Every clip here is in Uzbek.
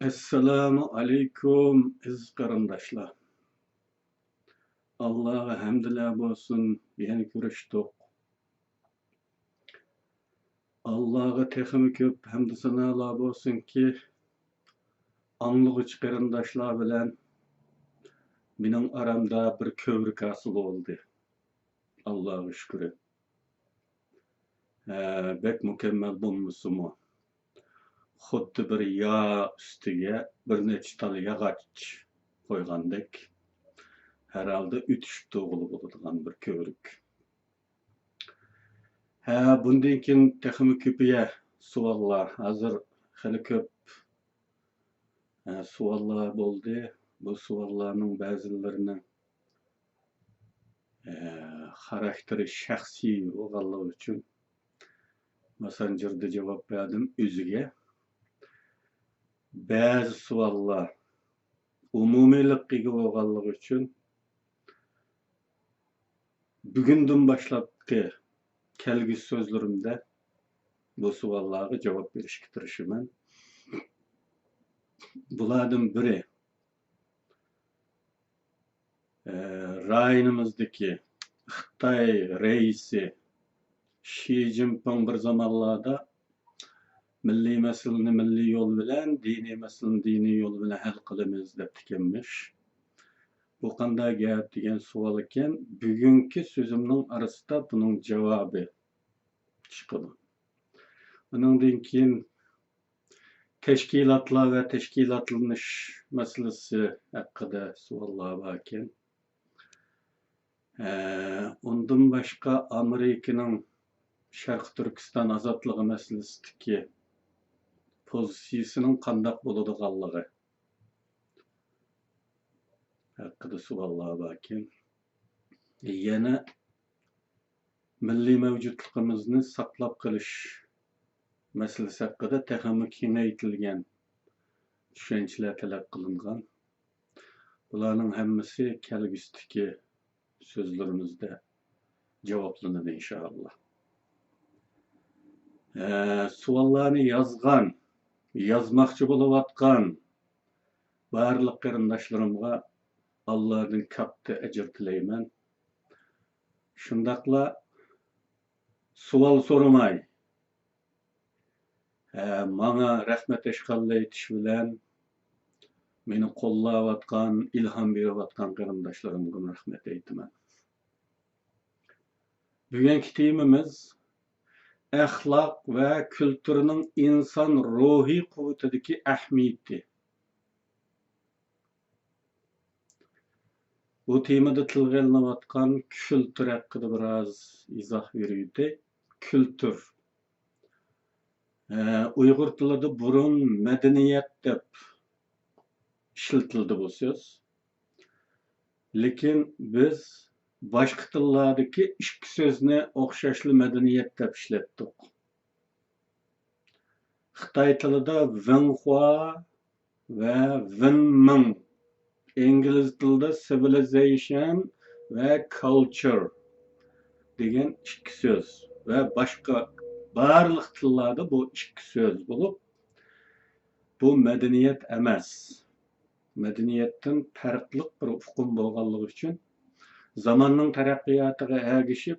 Esselamu aleyküm iz qarindaşlar. Allah'a hamdlar bolsun, yeni görüşdük. Allah'a teximi köp hamd sanalar bolsun ki, anlıqıç qarindaşlar bilen mening aramda bir kövrük asıl oldu. Allah'a şükür. Bek mükemmel bulmuşum. Xuddi bir yağ üstüge bir neçe tal yağaç koygandek. Herhalde ütüşüp doğulu bulduğun bir kövrük. Bundan keyin texmi köpüye suallar. Hazır hali köp suallar boldu. Bu suallarning ba'zilarini xarakteri shaxsiy bo'lganligi uchun Messenger'da cevap verdim o'ziga. Ba'zi suallar umumiylikka bo'lganligi uchun bugundan boshlabki kelgusi so'zlarimda bu savollarga javob berishga tirishaman. Bulardan biri rayonimizdagi Xitoy reisi Xi Jinping bir zamanlarda milliy masalani milliy yo'l bilan, diniy masalani diniy yo'l bilan hal qilamiz deb tikanmish. Bu qanday gap degan savol ekan. Bugungi so'zimning orasida buning javobi chiqadi. Bundan keyin tashkilotlar va tashkilotlanish masalasi haqida savollar bor ekan. Ondan boshqa Amerikaning Sharq Turkiston ozodligi masalasidagi pozitsiyasining qanday bo'ladiganligi haqida savollar bor ekan. Yana milliy mavjudligimizni saqlab qolish masalasi haqida texmi kengaytirilgan tushunchalar talab qilingan. Bularning hammasi kelgusidagi so'zlarimizda javoblanadi inshaalloh. Savollarni yazmoqchi bo'layotgan barliq qarindoshlarimga Allohdan katta ajr tilayman. Shundaqla savol so'ramay manga rahmat eşqalli aytish bilan meni qo'llayotgan, ilhom berayotgan qarindoshlarimga rahmat aytaman. Bugungi temamiz axloq va kulturning inson ruhiy quvvatidagi ahamiyati. Bu temada tilga ilinayotgan kultur haqida biroz izoh beraydi. Kultur. Uyg'ur tilida burun madaniyat deb ishlatildi bu so'z. Lekin biz boshqa tillardagi ikki so'zni o'xshashli madaniyat deb ishlatdik. Xitoy tilida Wenhua va Wenming, ingliz tilida civilization va culture degan ikki so'z va boshqa barliq tillarda bu ikki so'z bo'lib, bu madaniyat emas. Madaniyatdan farqli bir uqum bo'lganligi uchun zamonning taraqqiyotiga ergishib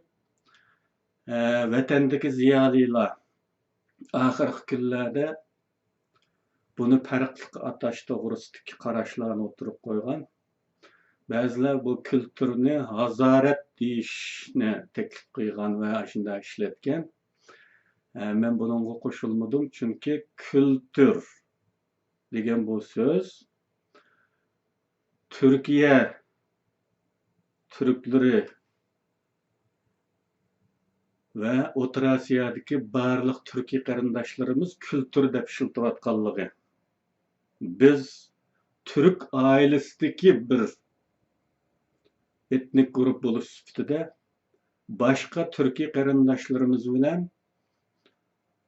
vatandagi ziyolilar oxirgi kunlarda buni farqli atash to'g'risidagi qarashlarni o'tirib qo'ygan. Ba'zilar bu kulturni hazorat deyishni taklif qilgan va shunday ishlatgan. Men bunga qo'shilmadim, chunki kultur degan bu so'z Turkiya turklari va O'rta Osiyodagi barliq turkiy qarindoshlarimiz kultur deb ishlatayotganligi. Biz Türk ailesidagi bir etnik grup bo'lish sifatida boshqa turkiy qarindoshlarimiz bilan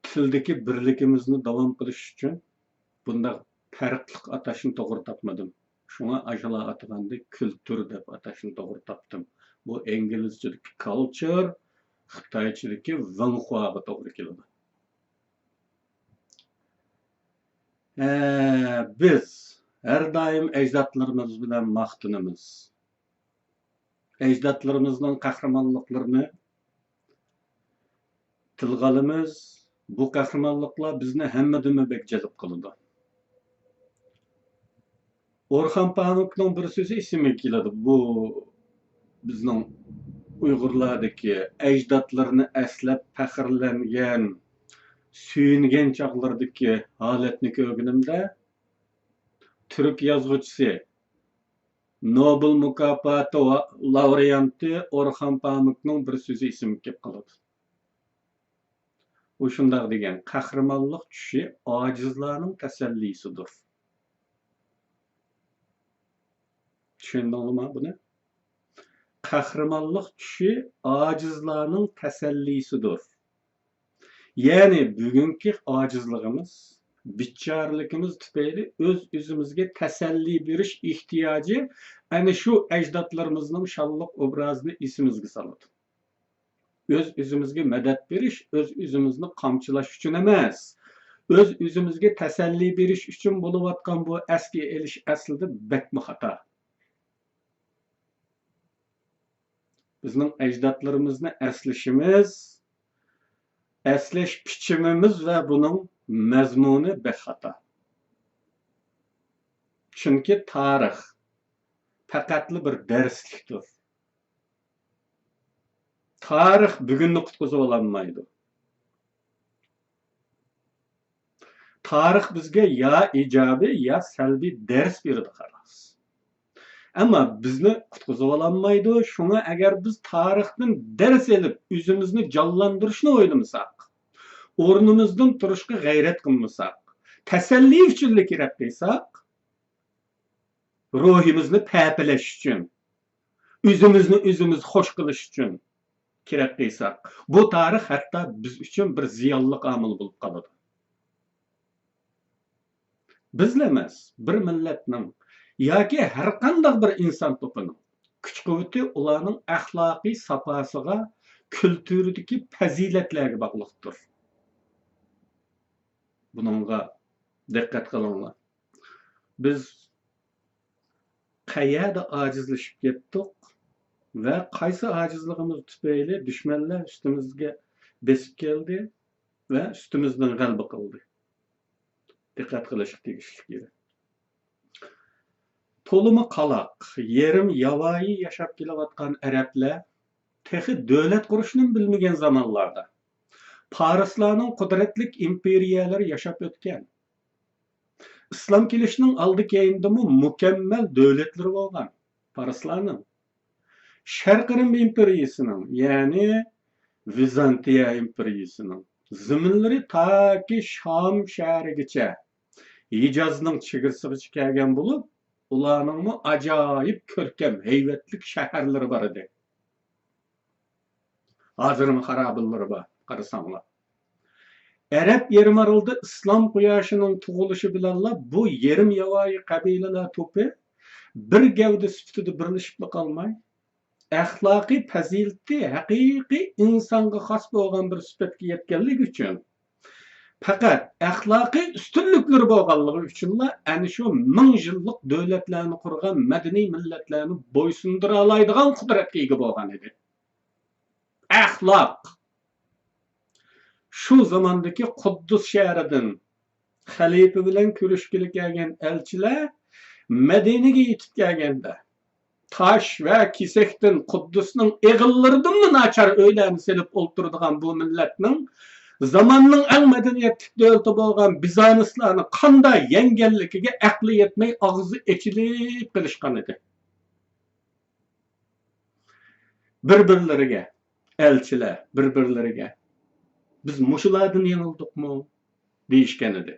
tildagi birligimizni davom qilish uchun bunday farqli atashni to'g'ri topmadim. Shunga ajala ataganda kultur deb atashni to'g'ri topdim. Bu inglizchadagi culture, xitoychadagi Wenhuaga to'g'ri keladi. Biz her daim ecdatlarımız bilen maqtinimiz. Ecdatlarımızın kahramanlıklarını tilga alamiz. Bu kahramanlıklar bizni hammadimi bek jalb qiladi. Orhan Pamukning bir so'zi esimga keladi. Bu bizning Uyg'urlardagi ecdatlarni eslab faxrlangan, suyungan chaqlardagi holatni ko'rganimda Türk yazgıçısı, Nobel mukofoti laureati Orhan Pamukning bir so'zi esimga kelib qoladi. U shundoq degan, qahramonlik tushi ojizlarning tasallisidir. Tushundingmi buni? Qahramonlik tushi ojizlarning tasallisidir. Ya'ni bugungi ojizligimiz, bichorligimiz tufayli o'z-o'zimizga tasalli berish ehtiyoji ana shu ajdodlarimizning shalloq obrazini esimizga soladi. O'z-o'zimizga madad berish, o'z-o'zimizni qamchilash uchun emas, o'z-o'zimizga tasalli berish uchun bo'layotgan bu asga elish aslida bakmi xato. Bizning ajdodlarimizni eslash bichimimiz va buning mazmuni bexato. Chunki tarix faqatli bir darslikdir. Tarix bugunni qutqizib olmaydi. Tarix bizga ya ijobiy ya salbiy dars beradi xolos. Ammo bizni qutqizib olmaydi. Shunga agar biz tarixdan dars olib, o'zimizni jonlantirishni o'ylamasak, o'rnimizdan turishga g'ayrat qilmasak, tasalli uchun kerak desak, ruhimizni paypalash uchun, o'zimizni o'zimiz xush qilish uchun kerak desak, bu tarix hatto biz uchun bir ziyonli omil bo'lib qoladi. Bizlar emas, bir millatning yoki har qanday bir inson to'pining kuch-quvvati ularning axloqiy safosiga, kulturidagi fazilatlarga bog'liqdir. Buningga diqqat qilinglar. Biz qayerda ojizlashib ketdik va qaysi ojizligimiz tufayli dushmanlar ustimizga besib keldi va ustimizdan g'alaba qildi. Diqqat qilish tegishli. To'limi qaloq, yerim yavoyi yashab kelayotgan arablar texi davlat qurishni bilmagan zamonlarda Parislarning qudratli imperiyalari yashab o'tgan. Islom kelishining oldi keyindimi mukammal davlatlar bo'lgan. Parislarning Sharq Rim imperiyasining, ya'ni Vizantiya imperiyasining ziminlari taki Sham shahrigacha Hijozning chegarasigacha kelgan bo'lib, ularning ajoyib ko'rkam, haybatli shaharlari bor edi. Hozirmi xarobalari bor, qarasanglar. Arab yarimorolida islom quyoshining tug'ilishi bilan bu yerim yavoyi qabilalar to'pi bir gavda sifatida birlashib qolmay, axloqiy fazilati haqiqiy insonga xos bo'lgan bir sifatga yetganligi uchun, faqat axloqiy ustunliklari bo'lganligi uchunla ana shu ming yillik davlatlarni qurgan madaniy millatlarni bo'ysundira oladigan qudratga ega bo'lgan edi. Axloq shu zamondagi Quddus shahridan xalifa bilan ko'rishgili kelgan elchilar Madinaga yetib kelganda tosh va kesakdan Quddusning eg'illaridan nachar o'ylarni selib o'ltiradigan bu millatning zamonning eng madaniyatli davlati bo'lgan Bizanislarni qanday yenganligiga aqli yetmay og'zi echilib qilishgan edi. Bir-birlariga elchilar bir-birlariga biz mushulardan yenildikmi deyishgan edi.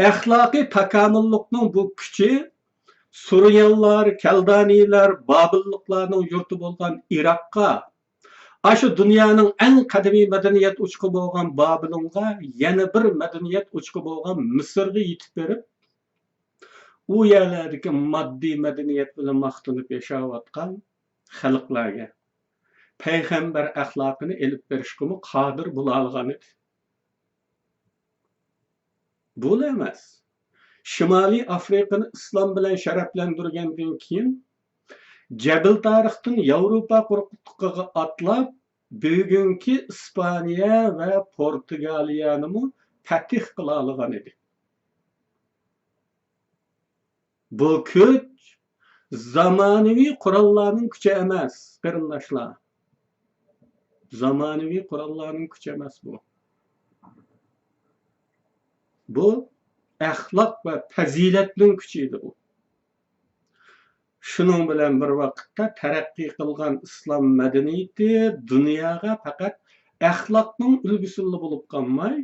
Axloqiy takomillikning bu kuchi Suriyalılar, Kaldanilar, Babilliklarning yurti bo'lgan Iroqqa, shu dunyoning eng qadimiy madaniyat uchuqi bo'lgan Babilonga, yana bir madaniyat uchuqi bo'lgan Misrga yetib berib, u yerlardagi moddiy madaniyat bilan maqtanib yashayotgan xalqlarga payg'ambar axloqini elib berishga qodir bo'la olgan edi. Bu emas. Shimoliy Afrikani islom bilan sharaflantirgandan keyin Jabal tarixdan Yevropa quruqligiga atlab, bugungi Ispaniya va Portugaliyani fatih qila olgan edi. Bu kuch zamonaviy qurollarning kuchi emas, qarindoshlar. Zamonaviy qurollarning kuchi emas bu. Bu axloq va fazilatning kuchi edi bu. Şunun bilan bir vaqtda taraqqiy qilgan islom madaniyati dunyoga faqat axloqning ulgusuli bo'lib qolmay,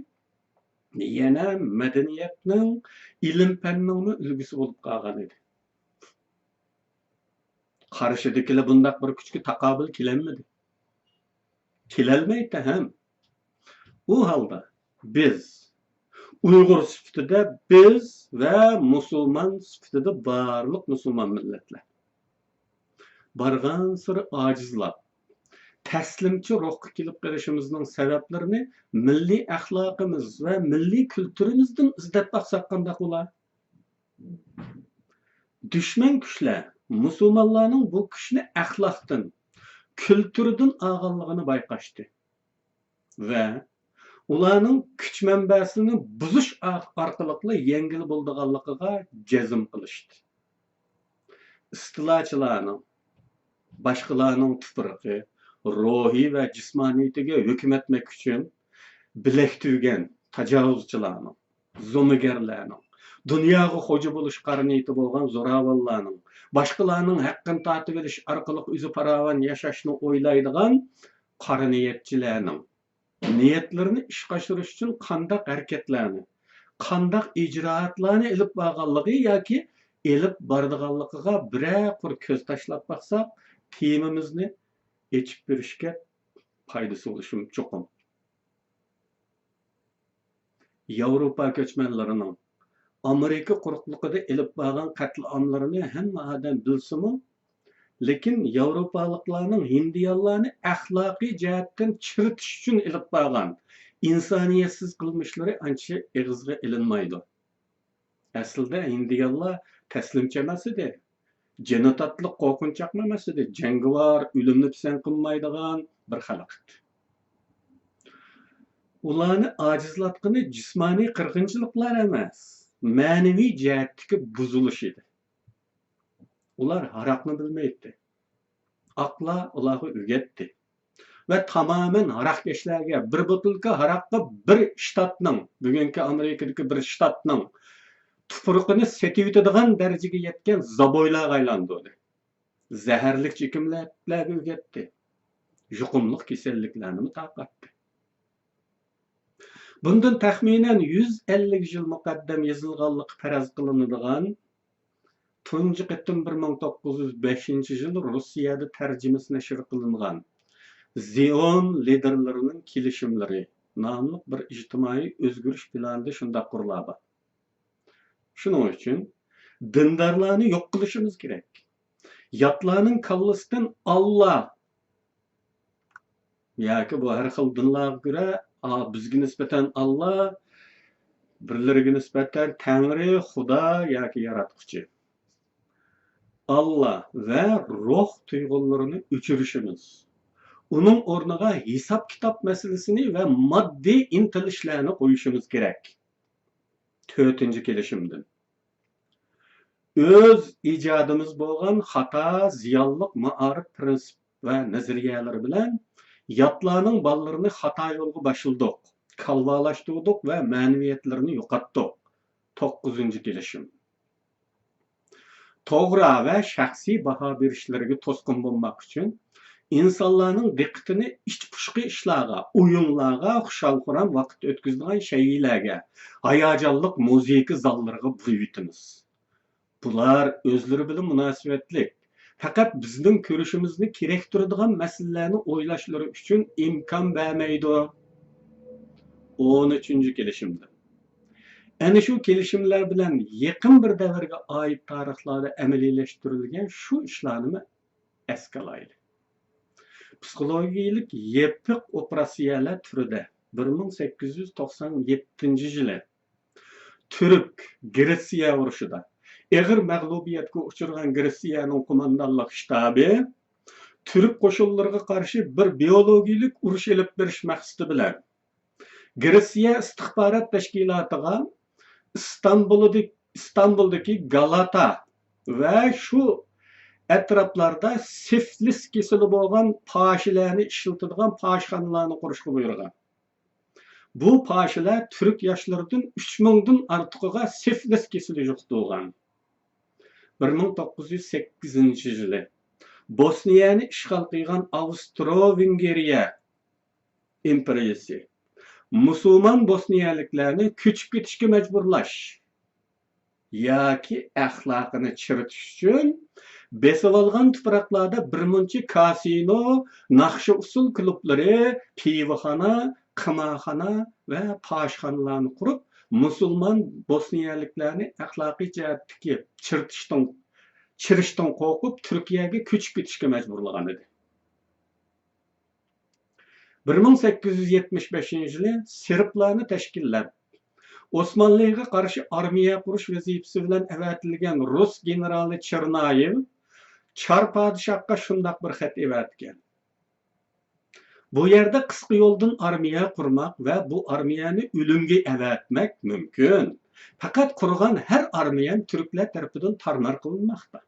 yana madaniyatning, ilm-fanning ulgusi bo'lib qolgan edi. Qarshidagilar bundaq bir kuchga taqobil kelolmadi. Kelolmaydi ham. U holda biz Uyg'ur sifatida biz va musulmon sifatida barliq musulmon millatlar bargan siri ojizlab taslimchi ruhga kelib qolishimizning sabablarini milliy axloqimiz va milliy kulturimizdan izlab baqsak qanday bo'lar? Dushman kuchlar musulmonlarning bu kuchni axloqdan, kulturdan olganligini bayqashdi va ularning kuch manbasini buzish orqali yengil bo'lganligiga jazm qilishdi. Istilochilarning boshqalarning tuprog'i, ruhiy va jismoniyatiga hukm etmek uchun bilak tuggan tajovuzchilarning, zo'migarlarning, dunyoga xo'ja bo'lish qariniyati bo'lgan zo'ravonlarning, boshqalarning haqqini tortib olish orqali o'zi farovon yashashni o'ylaydigan qariniyatchilarning niyatlarini ishga oshirish uchun qandaq harakatlarni, qandaq ijroatlarni ilib borganligi yoki elib bordiganligiga bir ko'z tashlab baqsak, temamizni echib berishga foydasi bo'lishi cho'qim. Yevropa ko'chmanlarining Amerika quruqligida ilib borgan qatliamlarini hamma odam bilsa-mu, lekin Yevropaliklarning hindiyonlarni axloqiy jihatdan chiritish uchun ilib borgan insoniyatsiz qilmishlari ancha ig'izga ilinmaydi. Aslida hindiyonlar taslimchi emas edi. Jinotatlik qo'rqinchoq emas edi. Jangovar, o'limni pisand qilmaydigan bir xalq. Ularni ojizlatgani jismoniy qirg'inchiliklar emas, ma'naviy jihatdagi buzilish edi. Ular haroqni bilmaydi. Aqla ularga o'rgatdi. Ve tamamen harakkeşlerge bir butulka harakka bir ştatның, bugungi Amerikadagi bir ştatның tuprog'ini setib o'tadigan darajaga yetgan zaboylarga aylandi. Zaharli chekimlarga o'rgatdi. Yuqumli kasalliklarni tarqatdi. Bundan taxminan 150 yil muqaddam yozilganligi faraz qilinadigan tunji qitim 1905 yil Rossiyada tarjimasi nashr qilingan Zion liderlarining kelishimlari nomli bir ijtimoiy o'zgarish planida shunday quriladi. Shuning uchun dindorlarni yo'q qilishimiz kerak. Yotlarning kallasidan Allah yoki bu har xil dinlarga ko'ra bizga nisbatan Allah, birlariga nisbatan Tangri, Xudo yoki yaratquchi. Allah va ruh tuyg'ularini o'chirishimiz. Onun o'rniga hisob kitob masalasini va moddiy intilishlarni qo'yishimiz kerak. 4-chi kelishimdan. O'z ijodimiz bo'lgan xato, ziyonliq ma'arif prinsip va nazariyalari bilan yotlarning bolalarini xato yo'lga boshildik, kallalashtirdik va ma'naviyatlarini yo'qotdik. 9-chi kelishim. To'g'ri va shaxsiy baho berishlariga to'sqin bo'lmak uchun insonlarning diqqatini ichpushqi ishlarga, o'yinlarga, xushalxo'ram vaqt o'tkazadigan shaylarga, hayajonliq musiqa zallariga buraytimiz. Bular o'zlari bilan munosabatlik. Faqat bizning ko'rishimizni kerak turadigan masalalarni o'ylashlari uchun imkon bermaydi. 13-chi kelishimda. Ana shu kelishimlar bilan yaqin bir davrga oid tarixlarda amaliyleştirilgan shu ishlarni eskalaydi. Psixologiyalik yepiq operatsiyalar turida 1897 yili Türk Gretsiya urushida ig'ir mag'lubiyatga uchragan Gretsiyaning qo'mondonlik shtabi Türk qo'shinlariga qarshi bir biologik urush elib berish maqsadi bilan Gretsiya istixborot tashkilotiga İstanbul'daki Galata ve şu etraflarda siflis kesili bo'lgan pashilarni ishlatadigan pashxonalarni qurishga buyurgan. Bu pashilar Türk yoshlaridan 3000 dan ortig'iga siflis kesili yuqtirgan. 1908 yılı Bosniyani ishg'ol qilgan Avstro-Vengriya imperiyasi musulmon bosniyaliklarni ko'chib ketishga majburlash yoki axloqini chiritish uchun besib olgan tuproqlarda birmuncha kasino, naqshi usul klublari, pivoxona, qimoxona va pashxonalarni qurib, musulmon bosniyaliklarni axloqiy jihatdagi chirishdan qo'rqib Turkiyaga ko'chib ketishga majburlagan edi. 1875 yılı Serblarni tashkillab Osmanlıga qarshi armiya qurish vazifasi bilan avatilgan Rus generali Chernayev Çar padişahga shundoq bir xat evatgan. Bu yerda qisqa yo'ldan armiya qurmoq va bu armiyani o'limga avatmak mumkin. Faqat qurgan har armiya turklar tarafidan tarmar qilinmoqda.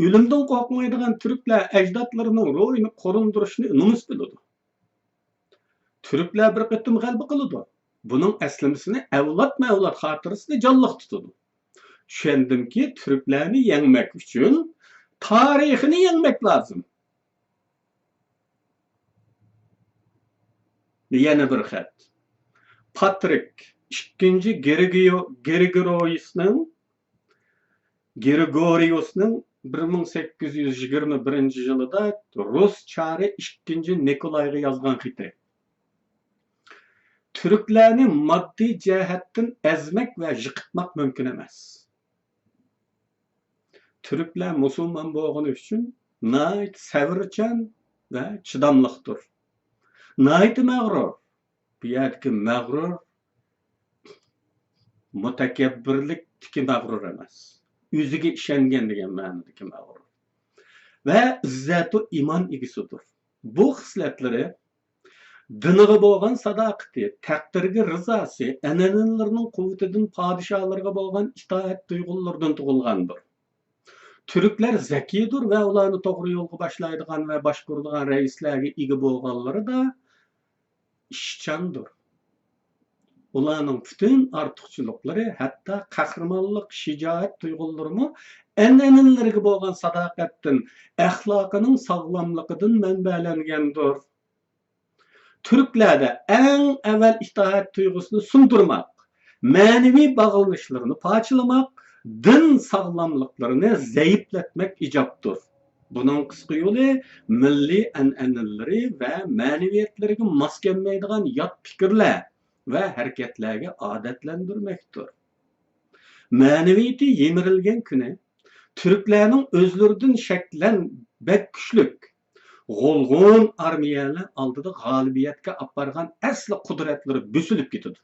Ölümden qo'rqmaydigan turklar ajdodlarining ro'yini qo'rindirishni nomus biladi. Turklar bir qatim g'alaba qiladi. Buning aslimasini avlod xotirasida jonliq tutadi. Tushundimki, turklarni yengmak uchun tarixini yengmak lozim. Yana bir xat. Patrik II Gregoriusning 1821 yılında Rus çarı 2. Nikolayga yazgan xiti. Türklarni moddiy jihatdan ezmek ve yiqitmak mümkün emas. Türklar musulmon bo'lgani uchun nayt savrchan ve chidamliqdir. Nayt mag'rur. Bu yerdagi mag'rur mutakabbirlikdagi mag'rur emas. O'ziga ishongan degan ma'nodagi mag'rur. Ve izzatu iman egisidir. Bu xislatlari diniga bo'lgan sadoqati, taqdirga rizosi, an'analarning quvvatidan podshohlarga bo'lgan itoat tuyg'ularidan tug'ilgandir. Türkler zekidir ve ularni to'g'ri yo'lga boshlaydigan ve boshquradigan raislarga ega bo'lganlari da ishchandir. Ularning bütün ortiqchiliklari, hatto qahramonlik, shijoat tuyg'ularimi an'analarga bo'lgan sadoqatdan, axloqining sog'lomligidan manbalangandir. Türklerde en evvel itaat duygusunu sundurmak, manevi bağlanışlarını parçalamak, din sağlamlıklarını zayıflatmak icaptır. Bunun kısqı yolu milli an'anaları ve maneviyatlarga mos kelmaydigan yot fikirler ve hareketlerge adetlendirmektir. Maneviyati yemirilgen kuni Türklerinin özlerinden şeklen bek güçlük, g'olg'on armiyalar oldida g'olibiyatga olib borgan asli qudratları bo'silib ketadi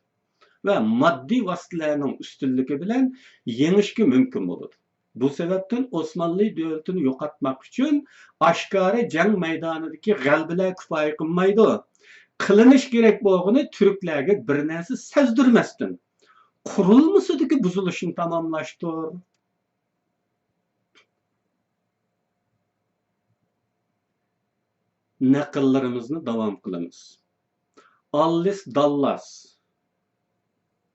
va moddiy vositalarning ustunligi bilan yengishga mumkin bo'ladi. Bu sababdan Osmanlı davlatini yo'qotmoq uchun oshkora jang maydonidagi g'alabalar kifoya qilmaydi. Qilinish kerak bo'lgani turklarga bir narsa sezdirmasdan qurilmasidagi buzilishni tamomlashdir. Naqllarimizni davom qilamiz. Alice Dallas.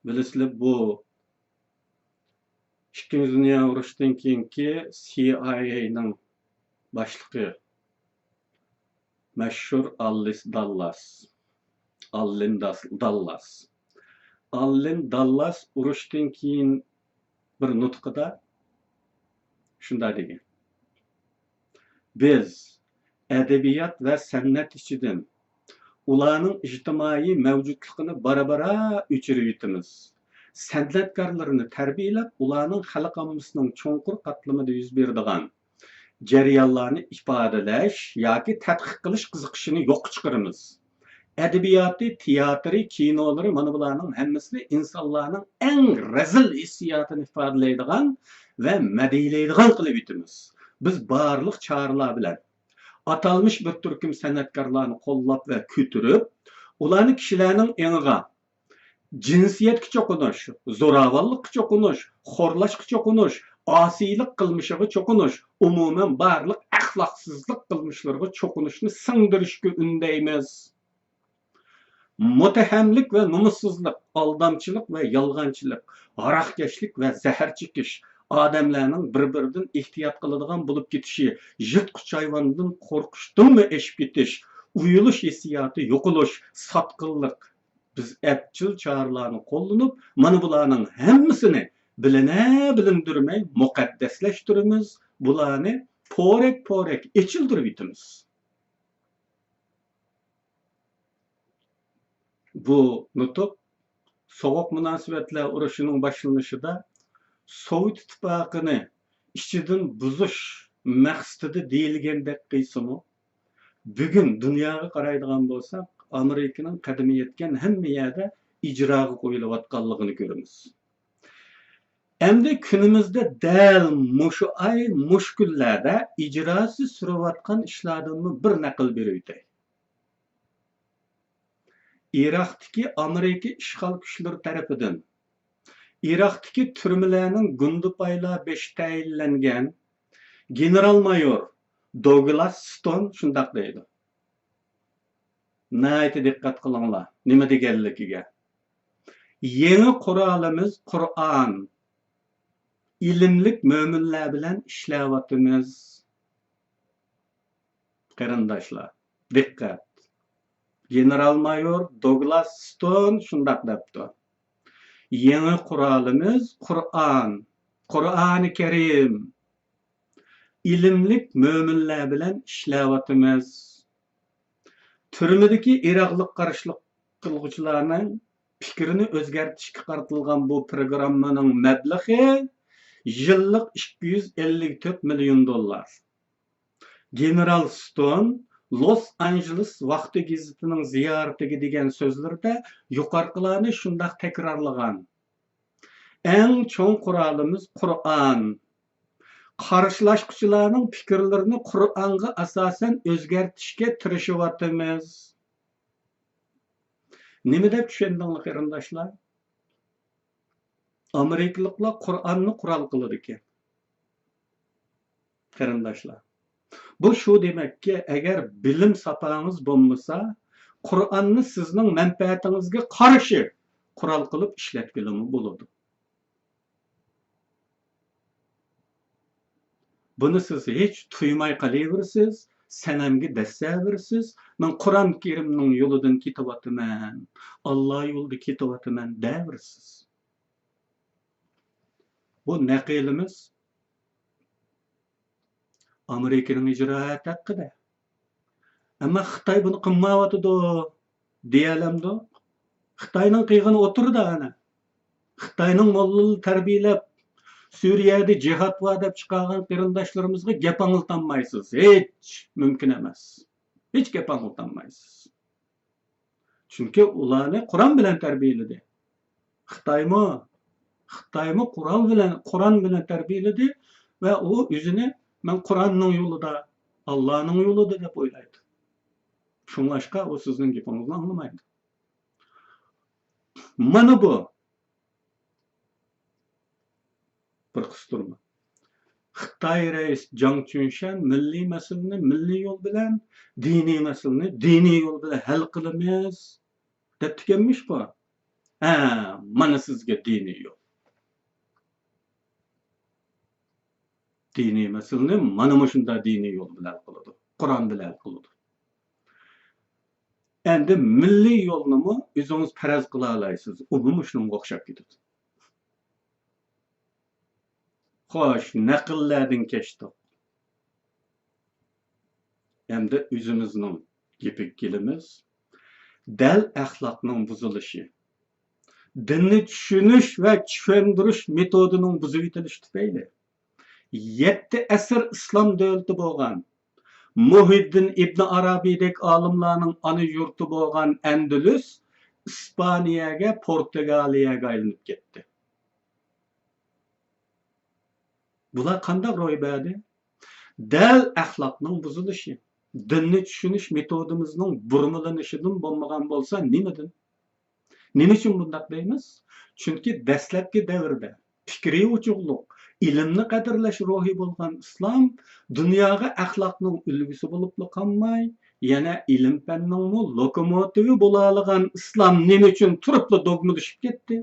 Bilasizlar, bu Ikkinchi Dunyo urushidan keyingi CIA'ning boshlig'i mashhur Alice Dallas. Allen Dallas urushdan keyin bir nutqida shunday degan. Biz edebiyat ve san'at ichidan ularning ijtimoiy mavjudligini bara-bara o'chirib yetamiz. San'atkorlarni tarbiyalab, ularning xalq ommasining cho'nqur qatlamida yuz beradigan jarayonlarni ifodalash yoki tadqiq qilish qiziqishini yo'q chiqaramiz. edebiyatı, tiyatri, kinoları, mana bularning hammasini insonlarning eng razil hissiyotini ifodalaydigan va madiylaydigan qilib yutimiz. Biz barliq choralar bilan atalmış bir turkum san'atkorlarni qo'llab va ko'tarib, ularni kishilarning engiga cinsiyetga cho'qinish, zo'ravonlikqa cho'qinish, xo'rlashga cho'qinish, osiylik qilmishiga cho'qinish, umuman barliq axloqsizlik qilmishlariga cho'qinishni singdirishga undaymiz. Muttahamlik ve numussuzluk, aldamçılık ve yalgancılık, haraqkeşlik ve zahar çekiş, adamlarning bir-biridan ehtiyot qiladigan bo'lib ketishi, yirtqich hayvondan qo'rqishdanmi eshib ketish, uyulish hissiyoti yo'qolish, sotqinlik. Biz epchil choralarni qo'llanib, mana bularning hammasini bilindirmay muqaddaslashtiramiz, bularni porek echildirib yetamiz. Bu nutuk soğuk münasebetler uruşunun başlanışında Sovet İttifakını içinden buzuş maqsadi deyilgandek qilsa-mu, bugun dunyoga qaraydigan bo'lsak, Amerikaning qadami yetgan hamma yerda ijroga qo'yilayotganligini ko'ramiz. Endi kunimizda dal mushu ay, mush kunlarda ijrosi surayotgan ishlardan bir naql beraylik. Iroqdagi Amerika ishg'ol kuchlari tarafidan Iroqdagi turmalarning gundupaylar 5 tayinlangan general-mayor Douglas Stone shundoq deydi. Nayte diqqat qilinglar, nima deganligiga. Yangi qurolimiz Qur'on. Ilimlik mo'minlar bilan ishlayapmiz. Qarindoshlar, diqqat. General-mayor Douglas Stone shundoq debdi. Yangi qurolimiz Qur'on. Qur'oni Karim. Ilimlik mo'minlar bilan ishlayapmiz. Turmadagi iroqlik qarshilik qilguvchilarning fikrini o'zgartirishga qaratilgan bu programmaning mablag'i yillik 254 million dollar. General Stone Los Angeles vaqti gazetining ziyoratiga degan so'zlarda yuqoriqilarni shundoq takrorlagan. Eng cho'ng qurolimiz Qur'on. Qarshilashuvchilarning fikrlarini Qur'onga asosan o'zgartirishga tirishyapmiz. Nima deb tushundinglar qarindoshlar? Amerikaliklar Qur'onni qurol qiladi ekan. Qarindoshlar. Bu shu demakki, agar bilim sapangiz bo'lmasa, Qur'onni sizning manfaatingizga qarshi qurol qilib ishlatgilimi bo'ladi. Buni siz hech tuymay qolaverasiz, sanamga dastaverasiz. Men Qur'on Karimning yo'lidan ketyapman, Alloh yo'lida ketyapman deyaverasiz. Bu naqilimiz Amerikaning ijroiyat haqida. Ammo Xitoy buni qilmayotdi deyalamdi. Xitoyning qiyig'ini o'tirdi ana. Xitoyning mollani tarbiyalab Suriyada jihad va deb chiqargan qarindoshlarimizga gap anglolmaysiz. Hech mumkin emas. Hech gap anglolmaysiz. Chunki ularni Qur'on bilan tarbiyaladi. Xitoymi Qur'on bilan tarbiyaladi va u o'zini men Qur'onning yo'lida, Allohning yo'lida deb o'ylaydi. Shunlashqa u sizning gapingizni anglamaydi. Mana bu bir qisturma. Xitoy rais Jiang Qunshan milliy masalani milliy yo'l bilan, diniy masalani diniy yo'l bilan hal qilamiz deb tuganmish bu. Mana sizga diniy yo'l. Diniy masalani mana shunda diniy yo'l bilan qiladi. Qur'on bilan qiladi. Endi milliy yo'lni o'zingiz faraz qila olasiz. Umuman shunga o'xshab ketadi. Xo'sh, naqllardan kechdik. Endi o'zimizning gapikilimiz dal axloqning buzilishi. Dinni tushunish va tushuntirish metodining buzib yetilishi tufayli 7 asr islom davlati bo'lgan Muhiddin İbn Arabiydek alimlarning ana yurti bo'lgan Andalus Ispaniyaga, Portugaliyaga aylanib ketdi. Bular qanday ro'y berdi? Dal axloqning buzilishi, dinni tushunish metodimizning burmalanishidan bo'lmagan bo'lsa, nimadan? Nima uchun bunday deymiz? Chunki dastlabki davrda fikriy uchuqliq, ilmni qadrlash ruhi bo'lgan islom dunyoga axloqning ulgusi bo'lib qolmay, yana ilm fanning lokomotivi bo'la olgan islom nima uchun turibli dogmilashib ketdi?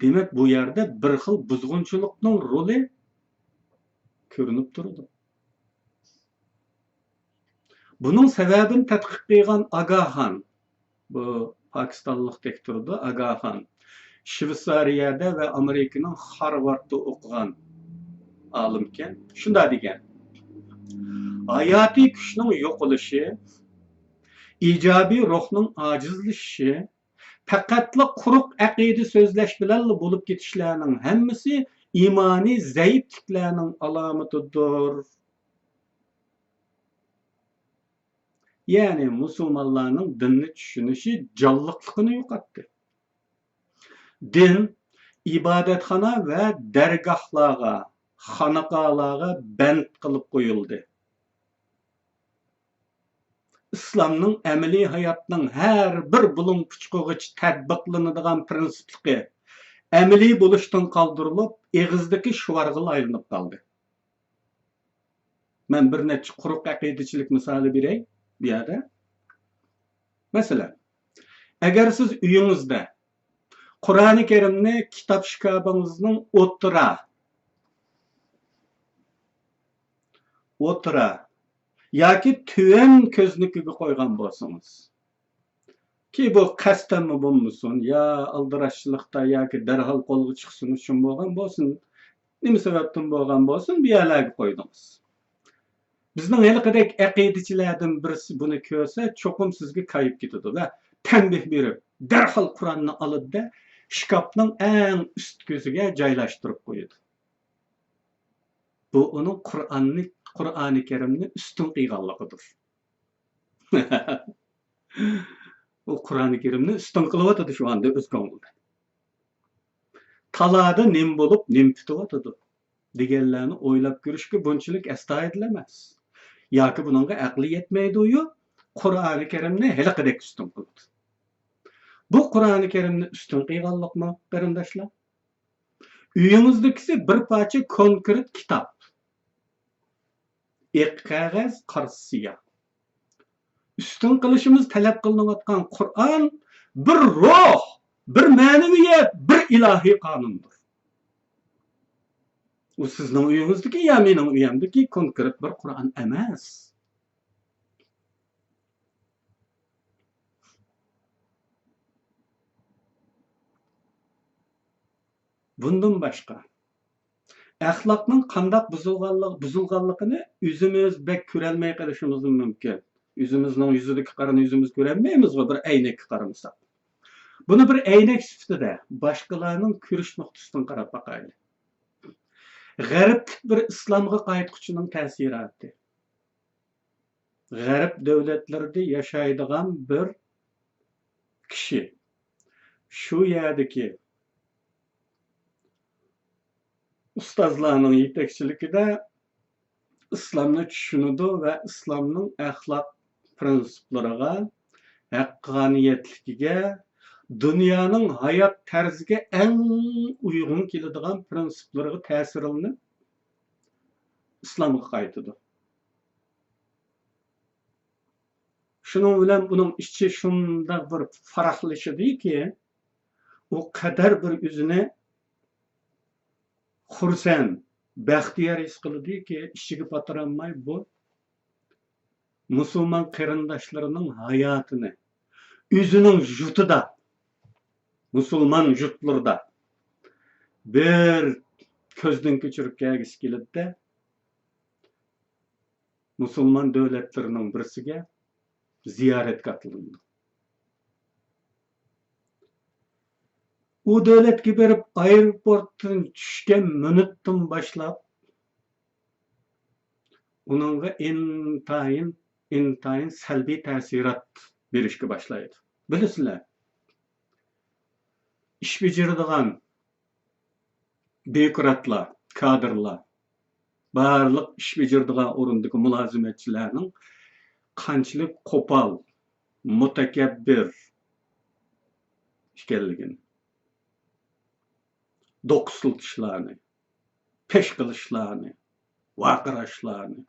Demak, bu yerda bir xil buzg'unchilikning roli ko'rinib turadi. Buning sababini tadqiq qilgan Agaxon, bu Pokistonlik tekturdi Agaxon, Shveysariyada va Amerikaning Harvardda o'qigan olimkan. Shunda degan: hayotiy kuchning yo'qolishi, ijobiy ruhning ojizlashishi, faqatli quruq aqida so'zlash bilan bo'lib ketishlarning hammasi imoniy zaifliklarning alomatidir. Yani musulmonlarning dinni tushunishi jonliqligini yo'qotdi. Din ibodatxona va dargohlarga, xonaqolarga band qilib qo'yildi. İslamning amaliy hayotning har bir bulun puchqog'ich tatbiqlanadigan prinsipligi amaliy bo'lishdan qoldirilib, eg'izdagi shuvarg'il aylanib qoldi. Men bir necha quruq aqidachilik misoli beray bu yerda. Masalan, agar siz uyingizda Qur'oni Karimni kitob shkafingizning o'tira yoki tuvan ko'znikiga qo'ygan bo'lsangiz, ki bu qasddanmi bo'lmasin, ya aldirashchilikda yoki darhol qo'lga chiqsin uchun bo'lgan bo'lsin, nima sababdan bo'lgan bo'lsin, bu yerlarga qo'ydingiz. Bizning haliqidek aqidachilardan birisi buni ko'rsa, cho'qim sizga kayib ketadi va tanbeh berib, darhol Qur'onni olib-da shkafning eng ust ko'ziga joylashtirib qo'yadi. Bu uning Qur'oni Karimni ustun qilganligidir. U Qur'oni Karimni ustun qilyotadi shu anda o'z ko'nglida. Talada nim bo'lib, nim tutyotadi deganlarni o'ylab ko'rishga bunchalik astoydil emas. Yoki buningga aqli yetmaydi-yu, Qur'oni Karimni haliqadek ustun qiladi. Bu Qur'oni Karimni ustun qilganlikmi, qarindoshlar? Uyingizdagisi bir parcha konkret kitob. Qog'oz qarsiya. Ustun qilishimiz talab qilinayotgan Qur'on bir ruh, bir ma'naviyat, bir ilohiy qonundir. U sizning uyingizdagi ya mening uyimdagi konkret bir Qur'on emas. Bundan boshqa axloqning qandaq buzilganligini o'zimiz bek ko'rolmay qolishimiz mumkin. O'zimizning yuzidagi qarani o'zimiz ko'rolmaymiz, bir aynakka qaramasak. Buni bir aynak sifatida boshqalarning ko'rish nuqtasidan qarab boqaylik. G'arblik bir islomga qaytquchining ta'sirati. G'arb davlatlarida yashaydigan bir kishi shu yerdagi ustozlarning yetakchiligida islomni tushunadi va islomning axloq prinsiplariga, haqqoniyatligiga, dunyoning hayot tarziga eng uyg'un keladigan prinsiplariga ta'sirini islomga qaytadi. Shuning bilan buning ichi shunda bir faraqlashadiki, u qadar bir o'zini xursand, baxtiyor his qiladiki, ishiga botiranmay bu musulmon qarindoshlarining hayotini o'zining yurtida, musulmon yurtlarida bir ko'zdan kechirib kelgisi keladi-da, musulmon davlatlarining birisiga ziyoratga atilindi. U davlatga berib aeroportdan tushgan minutdan boshlab onunğa intayin salbiy ta'sirat berişke başlaydı. Bilisizler, iş becirdigan bürokratlar, kadrlar, barlyk iş becirdigan orundaky mulazimetçileriniň kançylyk kopal, mutakabbir işkelligini, dokusultuşlarını, peş kılışlarını, vakıraşlarını,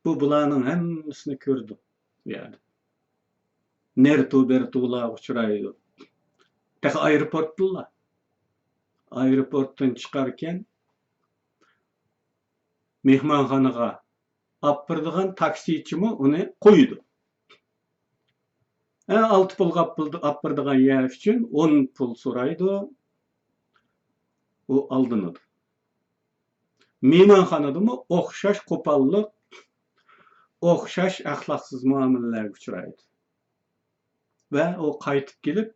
bularning hemmisini gördüm. Yani. Nertu-bertular uçuraydı. Tek aeroporttular. Aeroporttan çıkarken mehmanxanaga apırdıgan taksiçimi onu koydu. 6 pul apırdıgan yer için 10 pul soraydı. O aldınıdı. Mehmanxanada mı okşaş kopallık, okşaş ahlaksız muameleler uçuraydı. Ve o kaytıp gelip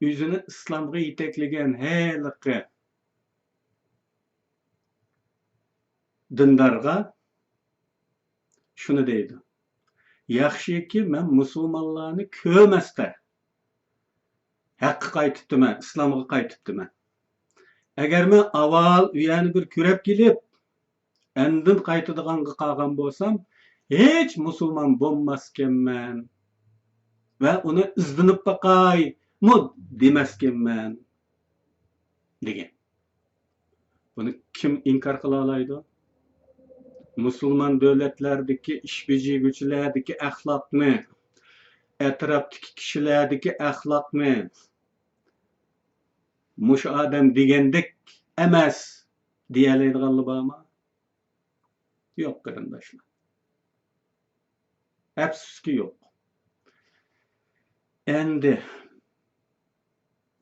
yüzünü İslamga yetekligen helikki dindarga şunu deydi. Yaxşiki men musulmanlarni kömesde haqqı qaytıpdyman, İslamga qaytıpdyman. Eger men aval uyani bir körep gelip endin qaytıdyganga qalgan bolsam, hiç musulman bolmaskenmen ve onu izlenip bakay mu demeskenmen degen. Bunu kim inkar kıla alaydı? Musulman devletlerdeki işbeci güçlerdeki ahlakını, etraftaki kişilerdeki ahlakını, muş adam degendek emes diyeleydiğalı bağma? Yok kardeşler. Hepsi yok. Endi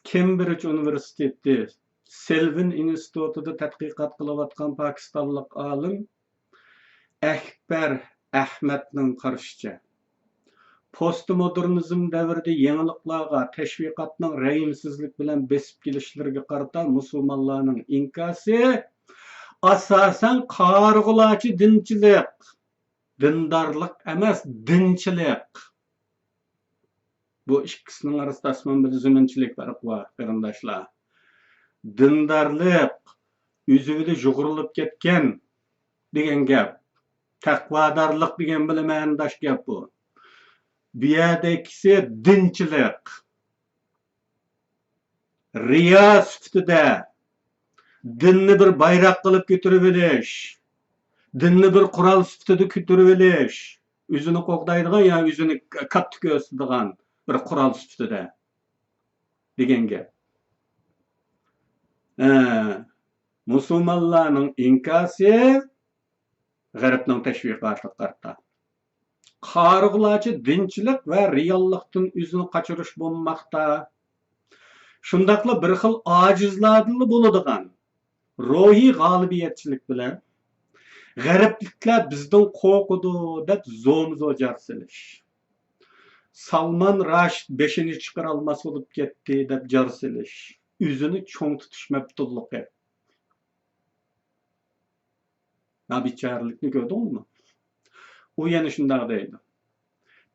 Cambridge Üniversiteti Selvin Institutu'da tadqiqat kılavatkan Pakistanlık alim Ekber Ahmed'nin karşıca postmodernizm devrinde yeniliklarga, teşvikatning rehimsizlik bilen besip gelişlerine qarata musulmanlarning inkası asasen qargılaçı dinçilik, dindarlık emas, dinçilik. Bu ikisinin arasında asman bir zümünçilik var, kardeşler. Dindarlık, yüzüyle jugurulup ketken degen gap. Takvadarlık degen bilemeyendaş gap bu. Biyadekisi dinçilik. Riya sütüde dinni bir bayrak kılıp götürüveliş. Dinni bir kural sütüde götürüveliş. Yüzünü kokdaydıgan ya yüzünü kat gösterdigan bir kural sütüde. Degen gap. Musulmanlarning inkası Garipning teşvikatı qarta. Qargılaçı dinçilik ve riyallıktan yüzünü kaçırış bulmakta. Şundakla bir xil acizladılı boludigan ruhi galibiyetçilik bilen gariplikler bizden korkudu dep zo'mzo jarsilish. Salman Raşid 5'ini çıkar alması olup gitti dep jarsilish. Yüzünü çoğun tutuşmaptılığı. Nabiçarlıkını gördün mü? O yani şundaqdaydı.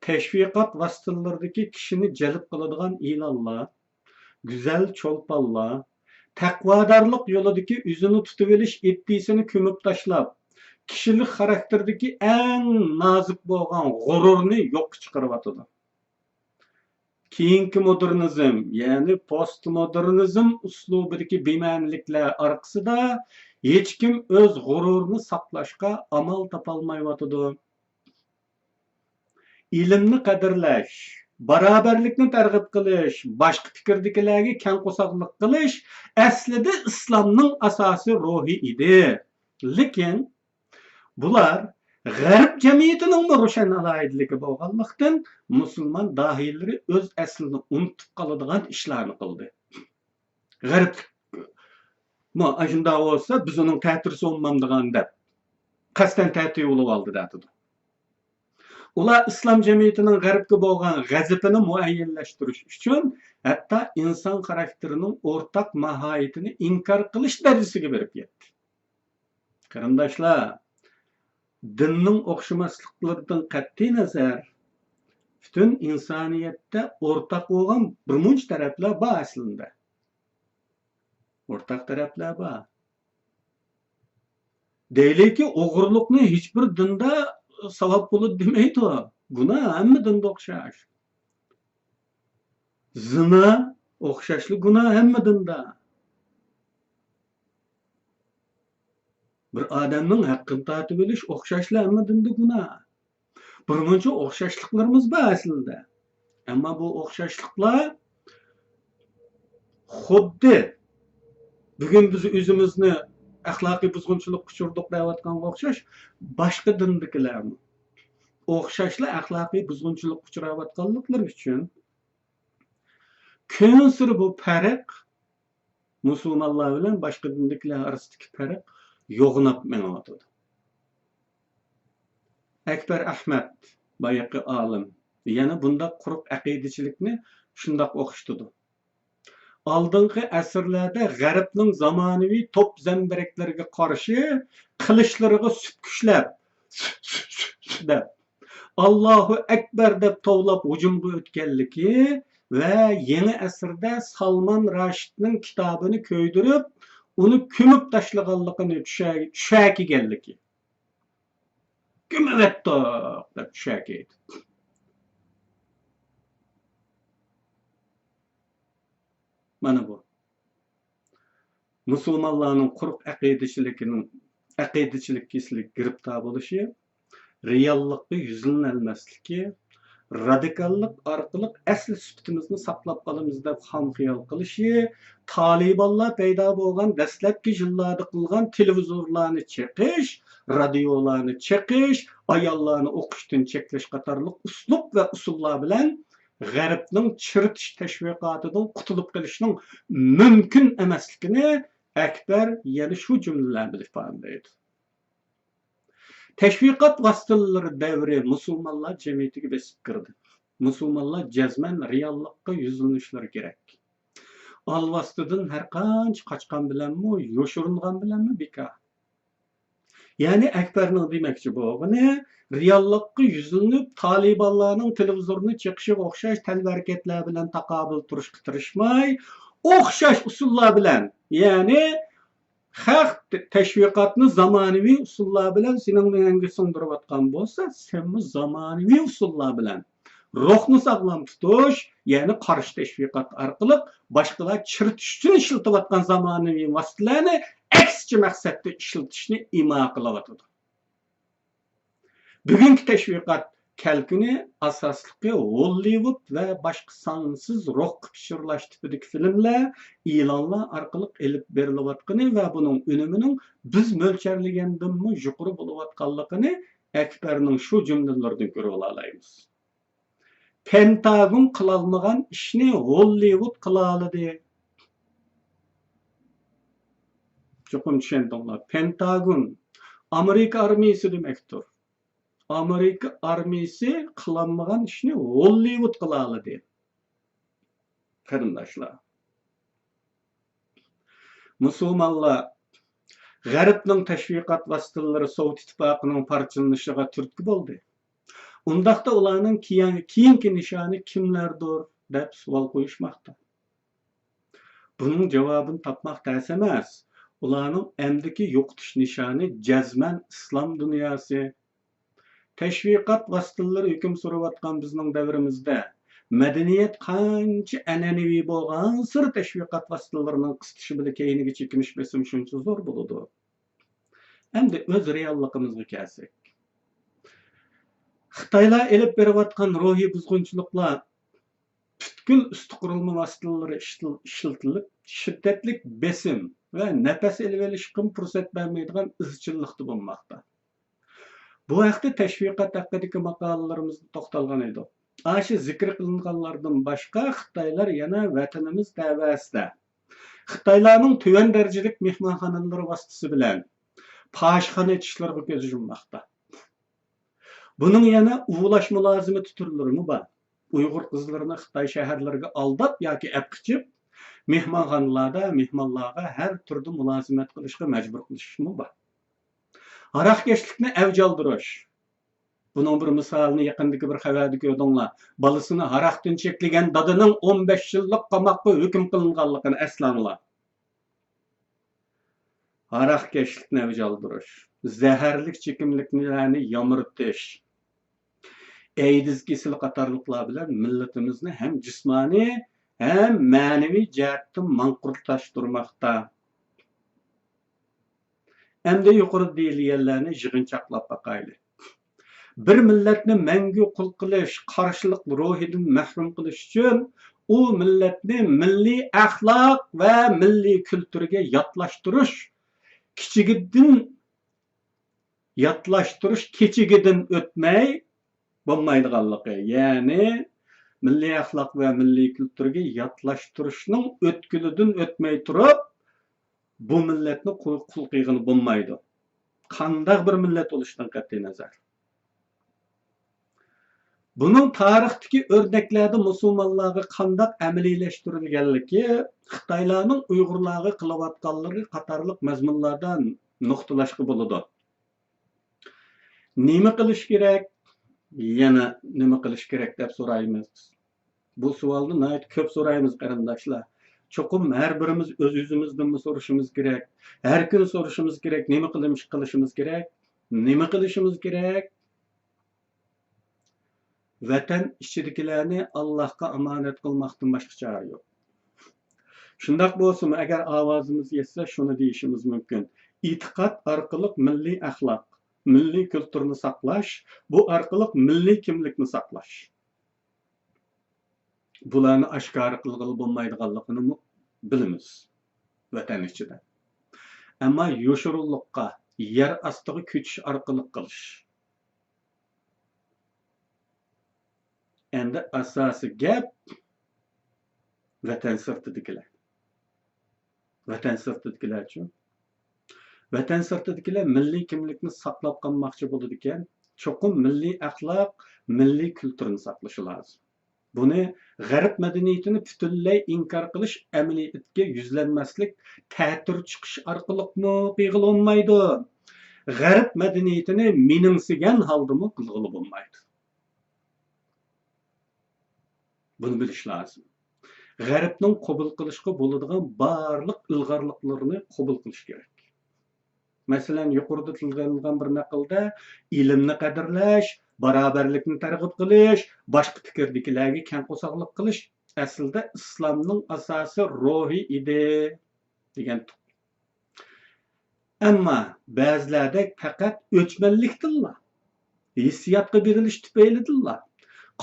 Teşvikat vasıtalarındaki kişini celip kılıdığan ilanlar, güzel çolpallar, takvadarlık yolundaki yüzünü tutuveliş ettiğisini kümüp taşlap, kişilik karakterdeki en nazik boğan gururunu yok çıkarıvatıdı. Keyinki modernizm, yani postmodernizm uslubideki bema'nilikler arkasida hiç kim öz gururunu saqlashga amal tapalmayvatıdı. İlimni qadrlash, barabarlikni targ'ib qilish, boshqa fikrdagilarga keng qo'saqlik qilish aslida islomning asosiy ruhi edi. Lekin bular G'arb jamiyatining ro'shan alayidligi bo'lganlikdan musulmon dahiyleri o'z aslini unutib qoladigan ishlarni qildi. G'arb shunday bo'lsa biz uning ta'tirisi olmamdigan deb qasdan ta'tir bo'lib oldi dedi. Ular islom jamiyatining g'arbga bo'lgan g'azabini muayyanlashtirish uchun hatto inson xarakterining o'rtaq mahoyatini inkor qilish darajasiga berib ketdi. Qarindoshlar, dinning o'xshamasliklaridan qat'iy nazar butun insoniyatda o'rtaq bo'lgan birmuncha taraflar bor aslida. O'rtaq taraflar bor. Deylikki o'g'irlikni hech bir dinda savob bo'ladi demaydi. Gunoh hamma dinda o'xshash. Zina o'xshashli gunoh hamma dinda. Bir odamning haqqini tortib olish o'xshashli hamma dinda gunoh. Birmuncha o'xshashliklarimiz bor aslida. Ammo bu o'xshashliklar xuddi bugun biz o'zimizni axloqiy buzg'unchilik uchirdik deyotganga o'xshash boshqa dindagilarmi o'xshashli axloqiy buzg'unchilik uchrayotganliklar uchun kun siri bu farq musulmonlar bilan boshqa dindagilar orasidagi farq yo'g'inib menayotadi. Akbar Ahmad boyaqi olim yana bunda quruq aqidachilikni shundoq o'qishtirdi. Oldingi asrlarda g'arbning zamonaviy top zambiraklarga qarshi qilichlariga supkushlab deb Allohu akbar deb tovlab hujumga o'tganligi va yangi asrda Salman Rashidning kitobini ko'ydirib, uni ko'mib tashlaganligini tushakiganligi. Ko'mivetdi deb tushakaydi. Mana bu. Musulmonlarning quruq aqidachilik keslik giribtor bo'lishi, reallikka yuzlanolmasligi, radikallik orqali asl sifatimizni saqlab qolamiz deb ham xiyol qilishi, Talibanlar paydo bo'lgan dastlabki yillarda qilgan televizorlarni cheqish, radiolarni cheqish, ayollarni o'qishdan cheklash qatorliq uslub va usullar bilan g'arbning chiritish tashviqotidan qutulib qolishning mumkin emasligini Akbar yana shu jumlalar bilan ifodalaydi. Tashviqot vositalari davri musulmonlar jamiyatiga besib kirdi. Musulmonlar jazman reallikka yuzlanishlari kerak. Alvastidan har qancha qochgan bilanmi, yoshiringan bilanmi bekor. Ya'ni Akbarning demoqchi bo'lgani reallikka yuzlanib Talibanlarning televizorini cheqishiga o'xshash talvarkatlar bilan taqobil turishga tirishmay, o'xshash usullar bilan, ya'ni xalq tashviqotni zamonaviy usullar bilan sening menga singdirayotgan bo'lsa, sen bu zamonaviy usullar bilan ruhni sog'lom tutish, ya'ni qarshi tashviqot orqali boshqalar chiritish uchun ishlatayotgan zamonaviy vositalarni aksicha maqsadda ishlatishni imo qilyotdi. Bugungi tashviqot kalkuni asosligi Hollywood va boshqa sonsiz ruh pishirlash tipidagi filmlar, e'lonlar orqali elib berilayotgani va buning unimining biz mo'lcharlagandan yuqori bo'layotganligini Akbarning shu jumlalaridan ko'rib olamiz. Pentagon qilolmagan ishni Hollywood qila oladi. Cho'qim tushundinglar. Pentagon Amerika armiyasi demakdir. Amerika armiyasi qilolmagan ishni Hollywood qila oladi. Qarindoshlar. Musulmonlar g'arbning tashviqot vositalari Sovet ittifoqining parchalanishiga turtki bo'ldi. Undaqda ularning keyingi nishoni kimlardir deb savol qo'yishmoqda. Buning javobini topmoq tez emas. Ularning amdiki yo'qotish nishoni jazman islom dunyosi. Tashviqot vositalari hukm surayotgan bizning davrimizda madaniyat qancha an'anaviy bo'lgan sir tashviqot vositalarining qisqishi bilan keyingi chekinish besim shuncha zo'r bo'ladi. Endi o'z realligimizga kelsak. Xitoylar elib berayotgan ruhiy buzg'unchiliklar butkul usti qurilma vositalari ishlatilib, shiddatli besim va nafas elib olishga fursat bermaydigan izchillikda bo'lmoqda. Bu haqda tashviqot haqidagi maqolalarimizda to'xtalgan edik. Aşı zikr qilinganlardan boshqa Xitoylar yana vatanimiz tavasida Xitoylarning tuvan darajalik mehmonxonalari vositasi bilan fohishxona etishlarga ko'z yummoqda. Buning yana uvlash mulozimati turlarimi bor. Uyg'ur qizlarini Xitoy shaharlariga aldab yoki apqichib, mehmonxonalarda mehmonlarga har turda mulozimat qilishga majbur qilishmi bor. Haraqkeşlikni avj aldırış. Bunun bir misalini yaqindagi bir xabarda ko'rdinglar. Balasini haraqdan cheklagan dadaning 15 yillik qamoqqa hukm qilinganligini eslanglar. Haraqkeşlikni avj aldırış. Zaharlik chekimliklarni yomritish. AIDS kesili qatorliqlar bilan millatimizni ham jismoniy hem ma'naviy jihatdan manqurtlashtirmoqda. Endi yuqori deyilganlarni yig'inchoqlab baqayli. Bir millatni mangu qul qilish, qarshilik ruhidan mahrum qilish uchun u millatni milliy axloq va milliy kulturga yotlashtirish, kechigidan o'tmay bo'lmaydiganligi. Ya'ni milliy axloq va milliy kulturga yotlashtirishning o'tkulidan o'tmay turib, bu millatni qul qilgani bo'lmaydi. Qanday bir millat bo'lishidan qat'iy nazar. Bunun tarixdagi o'rnaklarda musulmonlarga qanday amaliyleştirilganligi Xitoylarning Uyg'urlarga qilayotganlari qatorliq mazmunlardan nuqtalashga bo'ladi. Nima qilish kerak? Yana nima qilish kerak deb so'raymiz. Bu savolni nayt ko'p so'raymiz qarindoshlar. Cho'qim har birimiz o'z o'zimizdan so'rashimiz kerak. Har kun so'rashimiz kerak, nima qilishimiz kerak? Nima qilishimiz kerak? Vatan ichidagilarni Allohga omonat qilmoqdan boshqa chora yo'q. Shundoq bo'lsa, agar ovozimiz yetsa, shuni deyishimiz mumkin. E'tiqod orqali milliy axloq, milliy kulturni saqlash, bu orqali milliy kimlikni saqlash. Bularni oshkor qilg'ili bo'lmaydiganligini bilamiz vatan ichida. Ammo yoshirinlikqa, yer ostiga ko'chish orqali qilish. Endi asosiy gap vatan sirtidagilar. Vatan sirtidagilar uchun. Vatan sirtidagilar milliy kimlikni saqlab qolmoqchi bo'ladi ekan, cho'qim milliy axloq, milliy kulturni saqlashi lozim. Buni g'arb madaniyatini butunlay inkor qilish amaliyotga yuzlanmaslik, ta'tir chiqish orqali qilg'ili bo'lmaydi. G'arb madaniyatini minimsigan holdami qilg'ili bo'lmaydi. Bunu bilish lozim. G'arbning qabul qilishga bo'ladigan barliq ilg'orliqlarni qabul qilish kerak. Masalan, yuqorida tilganilgan bir naqlda ilmni qadrlash, barobarlikni targ'ib qilish, boshqa fikrdagilarga keng qo'saqlik qilish aslida islomning asosi ruhiy edi degan. Ammo ba'zilarda faqat o'chmanlikdirlar. Hissiyotga berilish tufaylidirlar.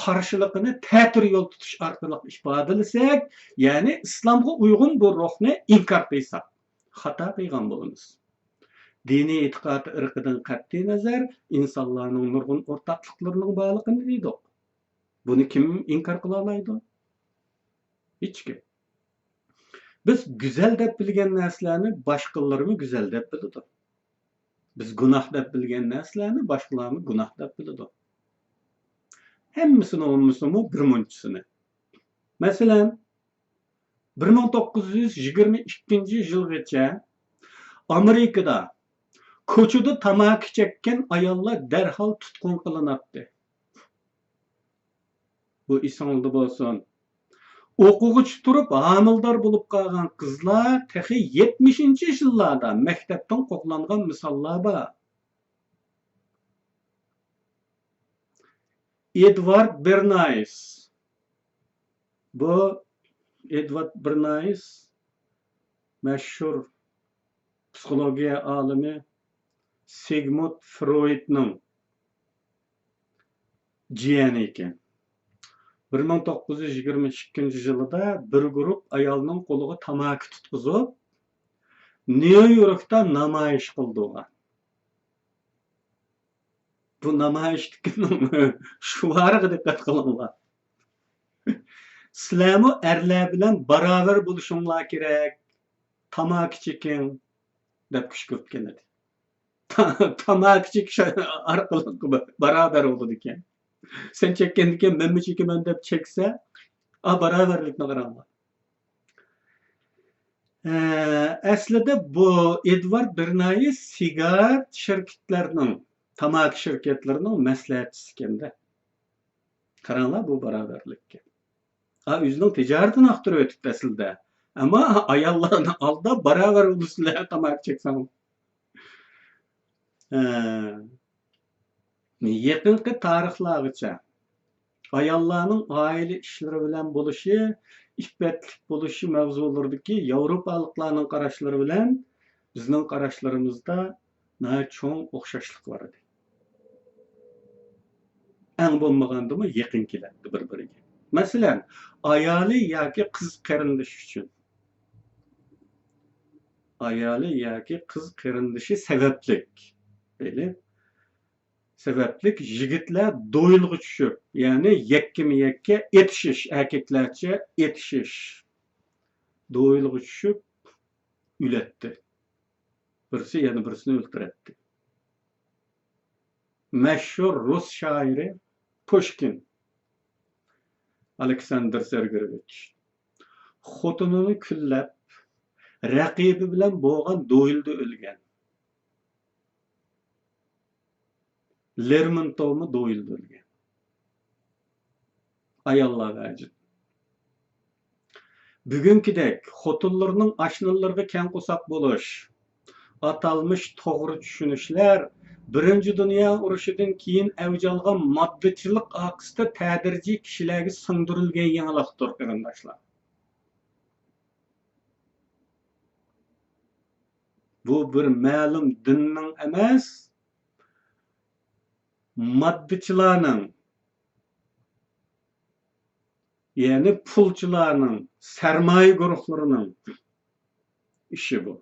Qarşılığını ta'tir yo'l tutish orqali ifodalasak, ya'ni islomga uyg'un bu ruhni inkor qilsak, xato qilgan bo'lamiz. Diniy e'tiqod irqidan qat'iy nazar insonlarning nurg'un o'rtoqliklarining borligini deydik. Buni kim inkor qila oladi? Hech kim. Biz go'zal deb bilgan narsalarni boshqalarimi go'zal deb biladi. Biz gunoh deb bilgan narsalarni boshqalarimi gunoh deb biladi. Hemmisini olmuşsumu bir munçisini. Mesela 1922 yılgacha Amerikada ko'chada tamaki chekkan ayollar darhol tutqun qilinadi. Bu esingizda bo'lsin. O'quvchi turib homildor bo'lib qolgan qizlar texi 70-yillarda maktabdan qo'qlangan misollar bor. Edward Bernays. Bu Edward Bernays meşhur psixologiya olimi Sigmund Freudning jiyani ekan. 1922-yilda bir guruh ayolning qo'liga tamaki tutqizib, New Yorkda namoyish qildi. Bu namoyishning shuariga diqqat qilinglar. Sizlarmi erlar bilan barobar bo'lishinglar kerak. Tamaki cheking deb kishkirtgan edi. Tamaki chekish orqali barobar bo'ldi ekan. Sen chekkan ekan, men chekaman deb cheksa, barobarlikni qaranglar. Aslida bu Edward Bernays sigaret şirketlerinin, tamak şirketlerinin maslahatchisi ekanda. Qaranglar bu barabarlikka. O'zining tijoratini aqtirib o'tibdi aslida. Ammo ayollarni aldab barabar uluslar tamak cheksam. Yaqinqi tarixlargacha ayollarning oila ishlari bilan bo'lishi, iffetlik bo'lishi mavzularidagi yevropaliklarning qarashlari bilan bizning qarashlarimizda cho'ng o'xshashlik bor edi. Eng bo'lmagandimi yaqin keladi bir-biriga. Masalan, ayoli yoki qiz qarindoshi uchun. Ayoli yoki qiz qarindoshi sabablik. Deyli. Sabablik yigitlar do'yilg'i tushib, ya'ni yakkama-yakka etishish, erkaklarcha etishish. Do'yilg'i tushib ulatdi. Birisi yana birisini o'ldiratdi. Mashhur rus shoiri Pushkin Aleksandr Sergeyevich xotinini kullab raqibi bilan bo'lgan do'yilda o'lgan. Lermontovmi do'yilda o'lgan. Ayollar vajib. Bugünkidek xotinlarning ashnalarga keng qo'saq bo'lish, atalmış to'g'ri tushunishlar Birinci Dünya urushidan keyin avj olgan moddichilik aqsida tadrijiy kishilarga singdirilgan yangilikdir, qarindoshlar. Bu bir ma'lum dinning emas, moddichilarning, ya'ni pulchilarning, sarmoya guruhlarining ishi bu.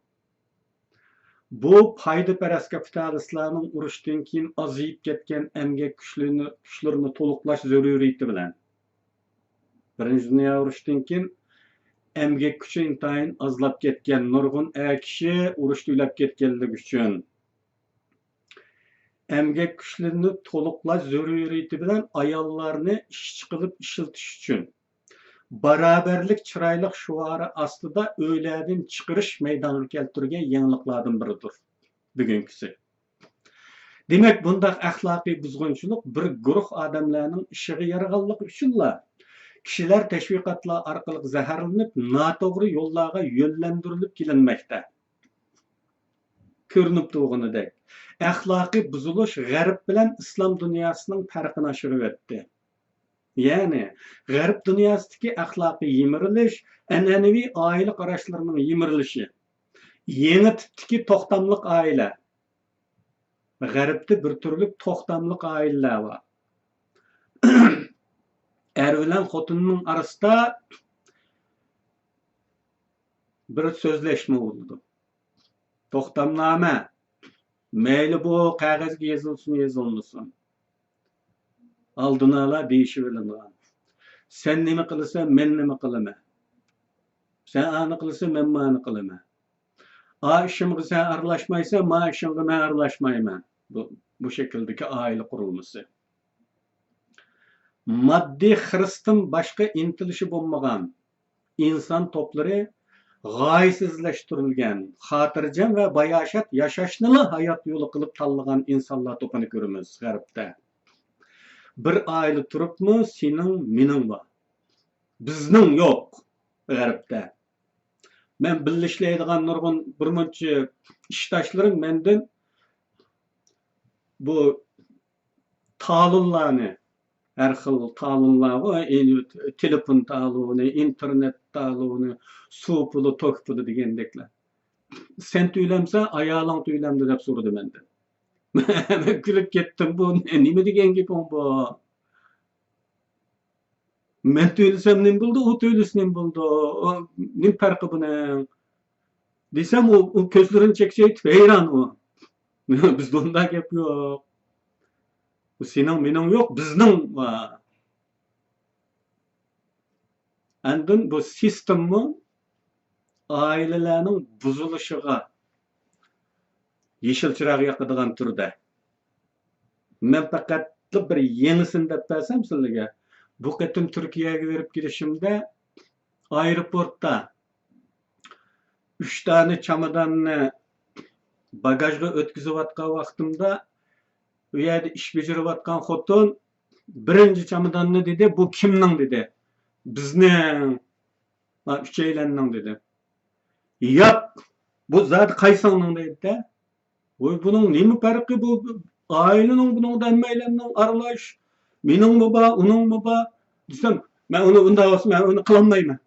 Bu paydaparast kapitalistlarning urushdan keyin aziyib ketgan emgak kuchlarini to'liqlash zaruriyati bilan. Birinchi Dünya urushidan keyin emgak kuchi intayin azlab ketgan nurg'un kishi urushda ulab ketganligi uchun emgak kuchlarini to'liqlash zaruriyati bilan ayollarni ishchi qilib ishiltish uchun barabarlik chiroyli shuari ostida o'ylardan chiqarish maydoniga keltirgan yangiliklardan biridir bugünkisi. Demak, bundaq axloqiy buzg'unchilik bir guruh odamlarning ishiga yarag'anlik uchunla kishilar tashviqotlar orqali zaharlanib, noto'g'ri yo'llarga yo'llantirilib kelinmoqda. Ko'rinib turganidek, axloqiy buzilish g'arb bilan islom dunyosining farqini oshirib o'tdi. Ya'ni g'arb dunyosidagi axloqiy yimirilish, an'anaviy oila qarashlarining yimirilishi, yangi tipdagi to'xtamliq oila. G'arbda bir turli to'xtamliq oilalar bor. Er bilan xotinning orasida bir so'zlashma bo'ldi. To'xtamnoma. Mayli bu qog'ozga yozilsin, yozilmasin. Aldini ola deyishi bilingan. Sen nima qilasan, men nima qilaman. Sen ani qilasan, men mani qilaman. Ishimga sen aralashmaysan, ma ishimga men aralashmayman. Bu şekildeki aile kurulması. Maddi hırsdan başka intilişi bulmagan insan topları g'oyasizlashtirilgan, xotirjam va bayashat yashashni hayot yo'li qilib tanlagan insonlar to'pini ko'ramiz g'arbda. Bir oila turibmi, sening, mening bor. Bizning yo'q g'arbda. Men birlashlaydigan nurg'un birmuncha ishdoshlarim mendan bu talonlarni, her xil talonlar var, telefon talonu, internet talonu, su pulu, tok pulu degendekler. Sen tüylemse ayağın tüylemdi dep sordu menden. Ben gülüp kettim, bu nime degen gepim bu? Men tüylesem nim buldu, o tüylesi nim buldu. Nim farkı bu ne? Desem o közlerini çekseydi, heyran o. Bizde onda gep yok. Bu senin mening yok, bizning var. Andın bu sistemni ailelerning buzilishiga yeşil chiroq yoqadigan turda. Men faqat bir yenisini deb bersam sizlarga. Bu qatim Turkiyaga berib kelishimda aeroportda 3 tane çamadanni bagajga o'tkazayotgan vaqtimda u yerda ish bajarayotgan xotin birinchi chamadanni dedi, bu kimning dedi. Bizning, uchaylanning dedi. Yo'q, bu zot qaysingning dedi. Voy buning nima farqi bu? Ailening buning hammaylarning aralash. Mening mi bor, uning mi bor? Desam, men uni unda olsam, men uni qilolmayman.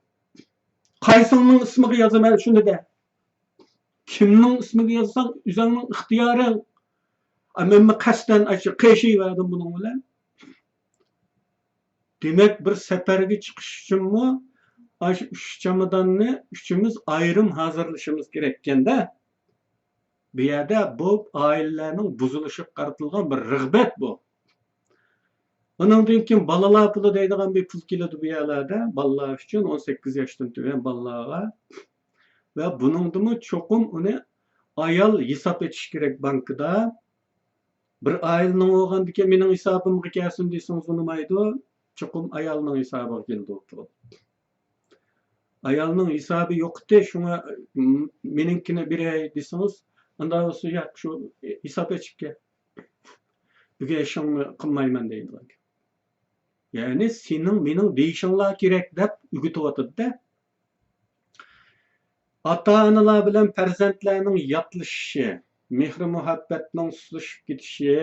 Qaysingning ismiga yozaman shuni de. Kimning ismiga yozsang, o'zingning ixtiyoring. Men qasdan aşı qiyshayverdim buning bilan. Demek bir safarga chiqish uchunmi aşı 3 chamadanni uchimiz ayrim hazırlashimiz kerak ekanda. Bu yerda bu ailelarning buzilishiga qaratilgan bir rag'bat bu. Ondan keyin balalar puli deydigan bir pul keladi bu yerlarda, balalar uchun 18 yoshdan tugan balalarga. Va buningdimi cho'qim uni ayol hisob etish kerak bankida. Bir ailening olgandan keyin mening hisobimga kelsin desangiz bo'lmaydi. Cho'qim ayolning hisobiga keldi o'tib. Ayolning hisobi yo'qdi, shunga meninkini beray desangiz, unda o'sha yo'q shu hisob etishga. Buga ishimni qilmayman deydi. Yani senin mening deyishinglar kerak deb o'rgatyapti-da. Ota-onalar bilan farzandlarning yotlishishi, mehr-muhabbatning susishib ketishi,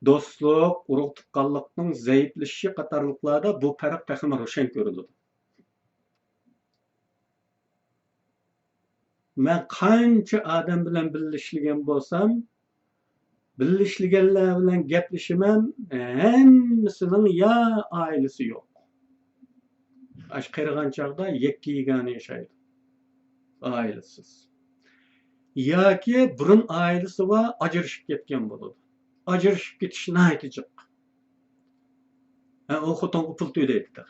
do'stlik, urug' tuqqanlikning zaiflashishi qatorliqlarda bu farq taxmin ro'shan ko'riladi. Men qancha odam bilan birlashgan bo'lsam, birlashganlar bilan gaplashaman, hammasining ya ailesi yo'q. Ash qirg'an chog'da yakka yegani yashaydi. Ailesiz. Yoki burun ailesi va ajrashib ketgan bo'ladi. Ajrashib ketish naytijiq. O xotinga pul to'laydi.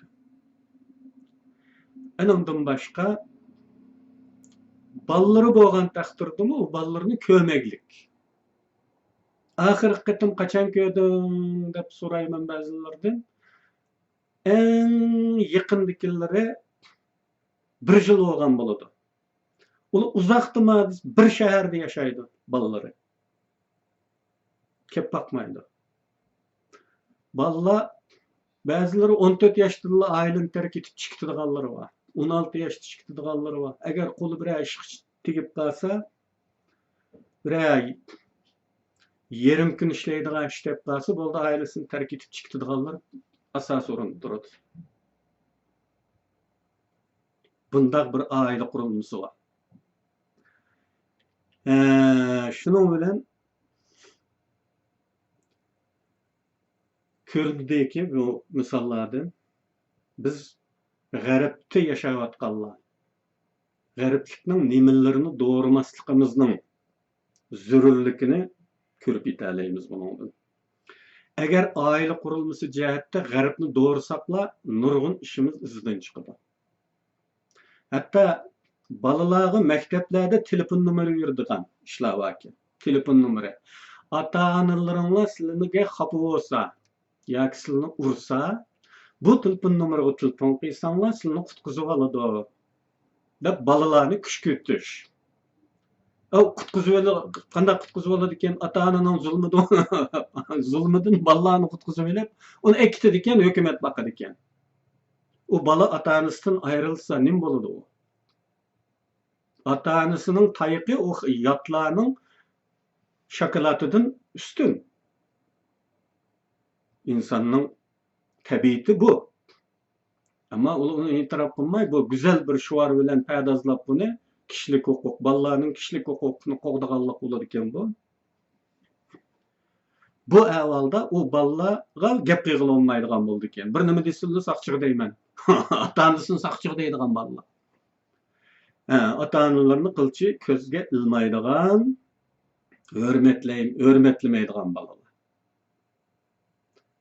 Anamdan boshqa balları bo'lgan taqdirdimi, u ballarni ko'maglik. Oxirgi qatim qachon ko'rding deb so'rayman ba'zilardan. Eng yaqindikilari 1 yil bo'lgan bo'ladi. Ular uzoqdimi bir shaharda yashaydi balları. Kep bakmaydı. Balla bazıları 14 yaşlı aileni terk etip çıktıdığanları var. 16 yaşta çıktıdığanları var. Eğer kolu bir ay tigip kalsa bir ay yarım gün işleydiğen işlep kalsa bolda ailesini terk etip çıktıdığanlar asas orun durur. Bunda bir aile kurulması var. Şunun bilen Körgüdeki bu misallardan biz g'aribda yashayotganlar, g'ariblikning nimalarini doğurmasligimizning zarurligini ko'rib yetalaymiz bundan. Agar oila qurilmasi jihatda g'aribni doğursaqlar, nurg'un ishimiz izidan chiqadi. Hatto balalarga maktablarda telefon nomeri beradigan ishlar bor. Telefon nomeri. Ota-onalaringlar sizlarga xafa bo'lsa yoki sizni ursa, bu telefon nomeriga telefon qilsanglar, sizni qutqizib oladi deb balalarni kuchkirtish. Qutqizib oladi, qanday qutqizib oladi ekan, ota-onaning zulmidan balalarni qutqizib olib, uni ekitadi ekan, hukumat baqadi ekan. U bala ota-onasidan ayrilsa nim bo'ladi u? Ota-onasining tayiqi o yotlarning shokoladidan ustun. İnsanın tabiati bu. Ama onu itiraf qilmay, bu güzel bir şuar bilan paydaslab buni kishilik huquq, balalarning kishilik huquqini qo'g'daganlik bo'ladi ekan bu. Bu ahvolda u balalarga gap qilg'ila olmaydigan bo'ldi ekan. Bir nima desinlar saqchiq deyman. Ota-onasini saqchiq deydigan balalar. Ota-onalarni qilchi ko'zga ilmaydigan, hurmatlamaydigan balalar.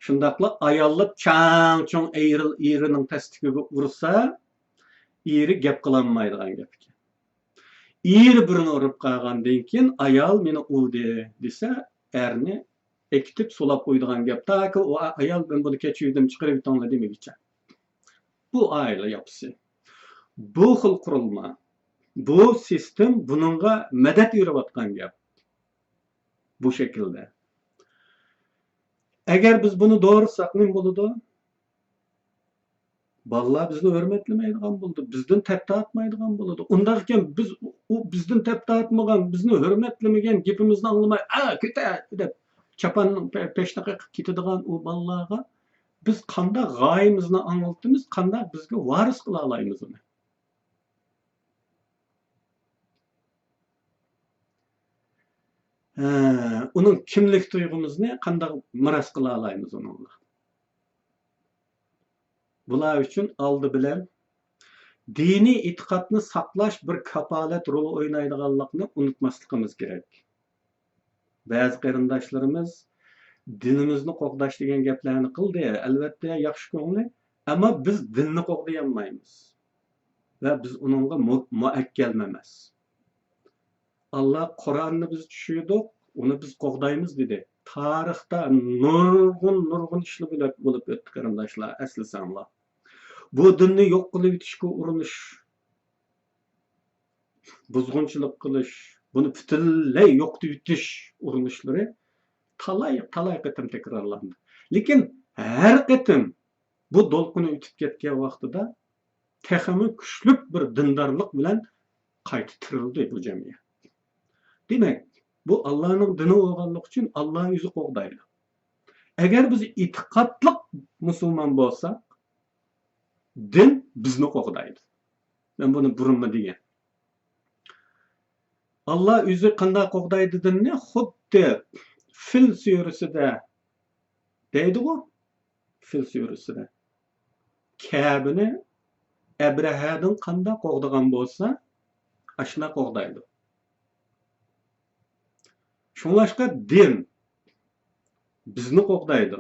Şundaqla ayollar çang-çong erining tasdiqiga ursa, eri gap qilolmaydigan gap ekan. Eri birini urib qolgandan keyin ayol meni urdi desa, erni ekitib solab qo'ydigan gap. Taki o ayol ben buni kechirdim, chiqarib yutinglar demoqchi. Bu aile yapısı. Bu xil qurilma Bu sistem bununla medet yürüyotgan gap. Bu şekilde. Eğer biz bunu doğru saklayın buludu, vallahi bizni hürmetlemeydigan buldu. Bizden tepki atmaydigan buludu. Ondarken biz o bizden tepki atmagan, bizni hürmetlemegen gepimizni anlamay, köte dep çapanın peşine ketadigan o ballaga biz kanda gayemizni anıltımız, kanda bizge varis kıla alaymiz onu. Onun kimlik duygumuzni kanda miras kıla alaymiz onunla. Bular üçün aldı bilen dini itikadını saklaş bir kapalet rolü oynaydiganlıkni unutmasligimiz gerek. Bazı qarindoshlarimiz dinimizni qo'g'dash degan gaplarni qildi. Albatta yaxshi ko'ngli, ammo biz dinni qo'g'dayolmaymiz va biz uningga muakkal emas. Allah Qur'onni biz tushundik, uni biz qo'g'daymiz dedi. Tarixda nurg'un ishlar bo'lib o'tdi qarindoshlar, aslisanlar. Bu dinni yo'q qilib yutishga urinish, buzg'unchilik qilish, buni butunlay yo'qotib yutish urinishlari talay qitim takrorlandi. Lekin har qitim bu do'lqini o'tib ketgan vaqtida texmi kuchli bir dindorlik bilan qayta tirildi bu jamiyat. Demak, bu Allohning dini bo'lganligi uchun Alloh o'zi qo'g'daydi. Agar biz e'tiqodli musulmon bo'lsak, din bizni qo'g'daydi. Men buni burunma degan. Allah o'zi qanday qo'g'daydi dinni? Xuddi Fil surasida deydi-ku, Fil surasida. Ka'bani Abrahadan qanday qo'g'dagan bo'lsa, ashuna qo'g'daydi. Shunlashqa din bizni qo'g'daydi.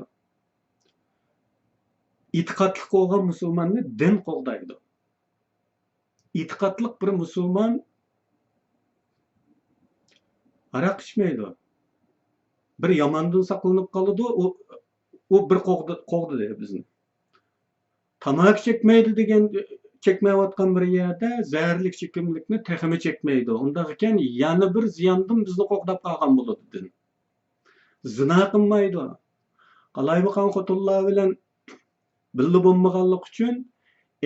E'tiqodli bo'lgan musulmonni din qo'g'daydi. E'tiqodli bir musulmon aroq ichmaydi. Bir yomondan saqlanib qoladi, o bir qo'g'di deydi bizni. Tamak chekmaydi degan chekmayotgan bir yerda zaharlik chekimlikni texmi chekmaydi. Unda ekan yana bir ziyondan bizni qo'g'dab qolgan bo'ladi din. Zina qilmaydi. Qalay bo'lgan xotinlar bilan birga bo'lmaganlik uchun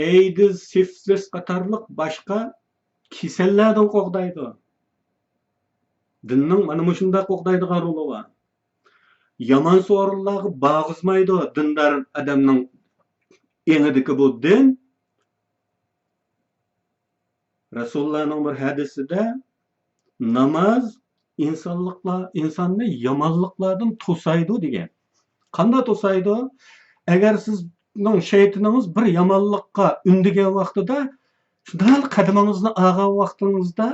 AIDS, siflis qatorliq boshqa kasallardan qo'g'daydi. Dinning mana shunday qo'g'daydigan roli bor. Yomon so'rinlarga bag'izmaydi dindor odamning engidiki bu din. Rasulullohning bir hadisida namoz insonni yomonliklardan to'saydi degan. Qanday to'saydi? Agar sizning shaytoningiz bir yomonlikqa undigan vaqtida, shunday qadamingizni ag'an vaqtingizda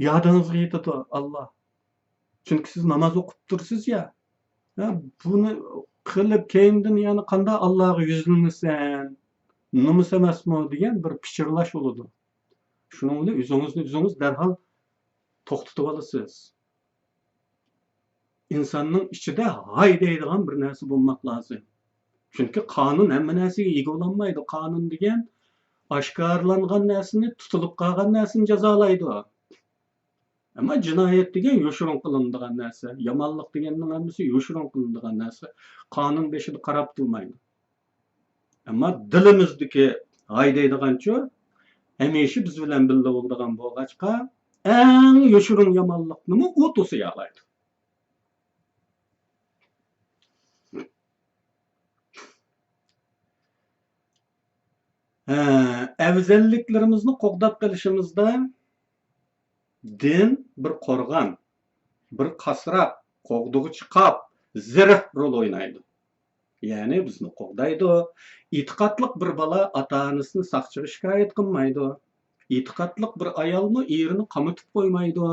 yodingizga yetadi Allah. Chunki siz namoz o'qib tursiz ya. Buni qilib keyindan yana qanday Allohga yuzlanasan, nomus emasmi degan bir pichirlash bo'ladi. Shuning bilan o'zingiz darhol to'xtatib olasiz. İnsanning ichida hay deydigan bir narsa bo'lmoq lozim. Chunki qonun hamma narsaga ega bo'lolmaydi. Qonun degan oshkorlangan narsani, tutilib qolgan narsani jazolaydi. Ama cinayet degan yo'shirin qilinadigan narsa, yomonlik deganning hammasi yo'shirin qilinadigan narsa. Qonun beshida qarab turmaydi. Ama dilimizdagi hay deydigancha hamisha biz bilan birga bo'ladigan bo'lg'achqa eng yo'shirin yomonlikni u to'siya oladi. Afzalliklarimizni qo'g'dab qilishimizda din bir qo'rg'on, bir qasrab, qo'g'dug'ich qop, zirh rol o'ynaydi. Ya'ni bizni qo'g'daydi. E'tiqodli bir bola ota-onasini saqchiga shikoyat qilmaydi. E'tiqodli bir ayolni erini qamatib qo'ymaydi.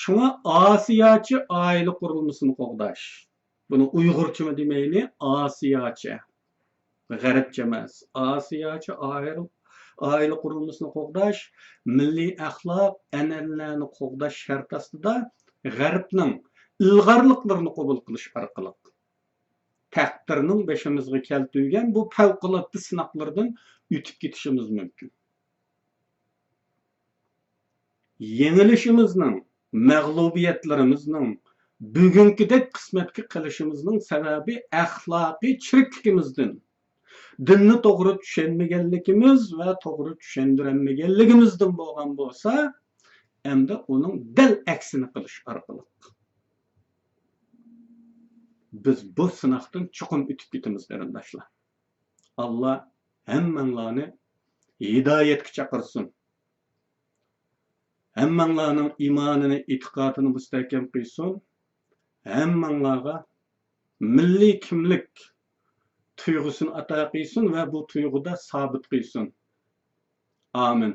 Shunga Osiyochi oila qurilmasini qo'g'dash. Buni Uyg'urchami demayli, Osiyochi. G'arbcha emas. Osiyochi oila qurilmasini qo'g'dash, milliy axloq, an'analarni qo'g'dash shart ostida G'arbning ilg'orliklarini qabul qilish orqali taqdirning beshimizga keltirgan bu favqulodda sinoqlardan o'tib ketishimiz mumkin. yengilishimizning, mag'lubiyatlarimizning, bugünkidek qismatga qilishimizning sababi axloqiy chirikligimizdan, dinni to'g'ri tushunmaganligimiz va to'g'ri tushundirilmaganligimizdan bo'lgan bo'lsa, endi uning dal aksini qilish orqali biz bu sinoqdan chuqur o'tib ketamiz qarindoshlar. Allah hammanglarni hidoyatga chaqirsin. Hammanglarning iymonini, e'tiqodini mustahkam qilsin. Hammanglarga milliy kimlik tuyg'usini ato qilsin va bu tuyg'uda sabit qilsin. Amin.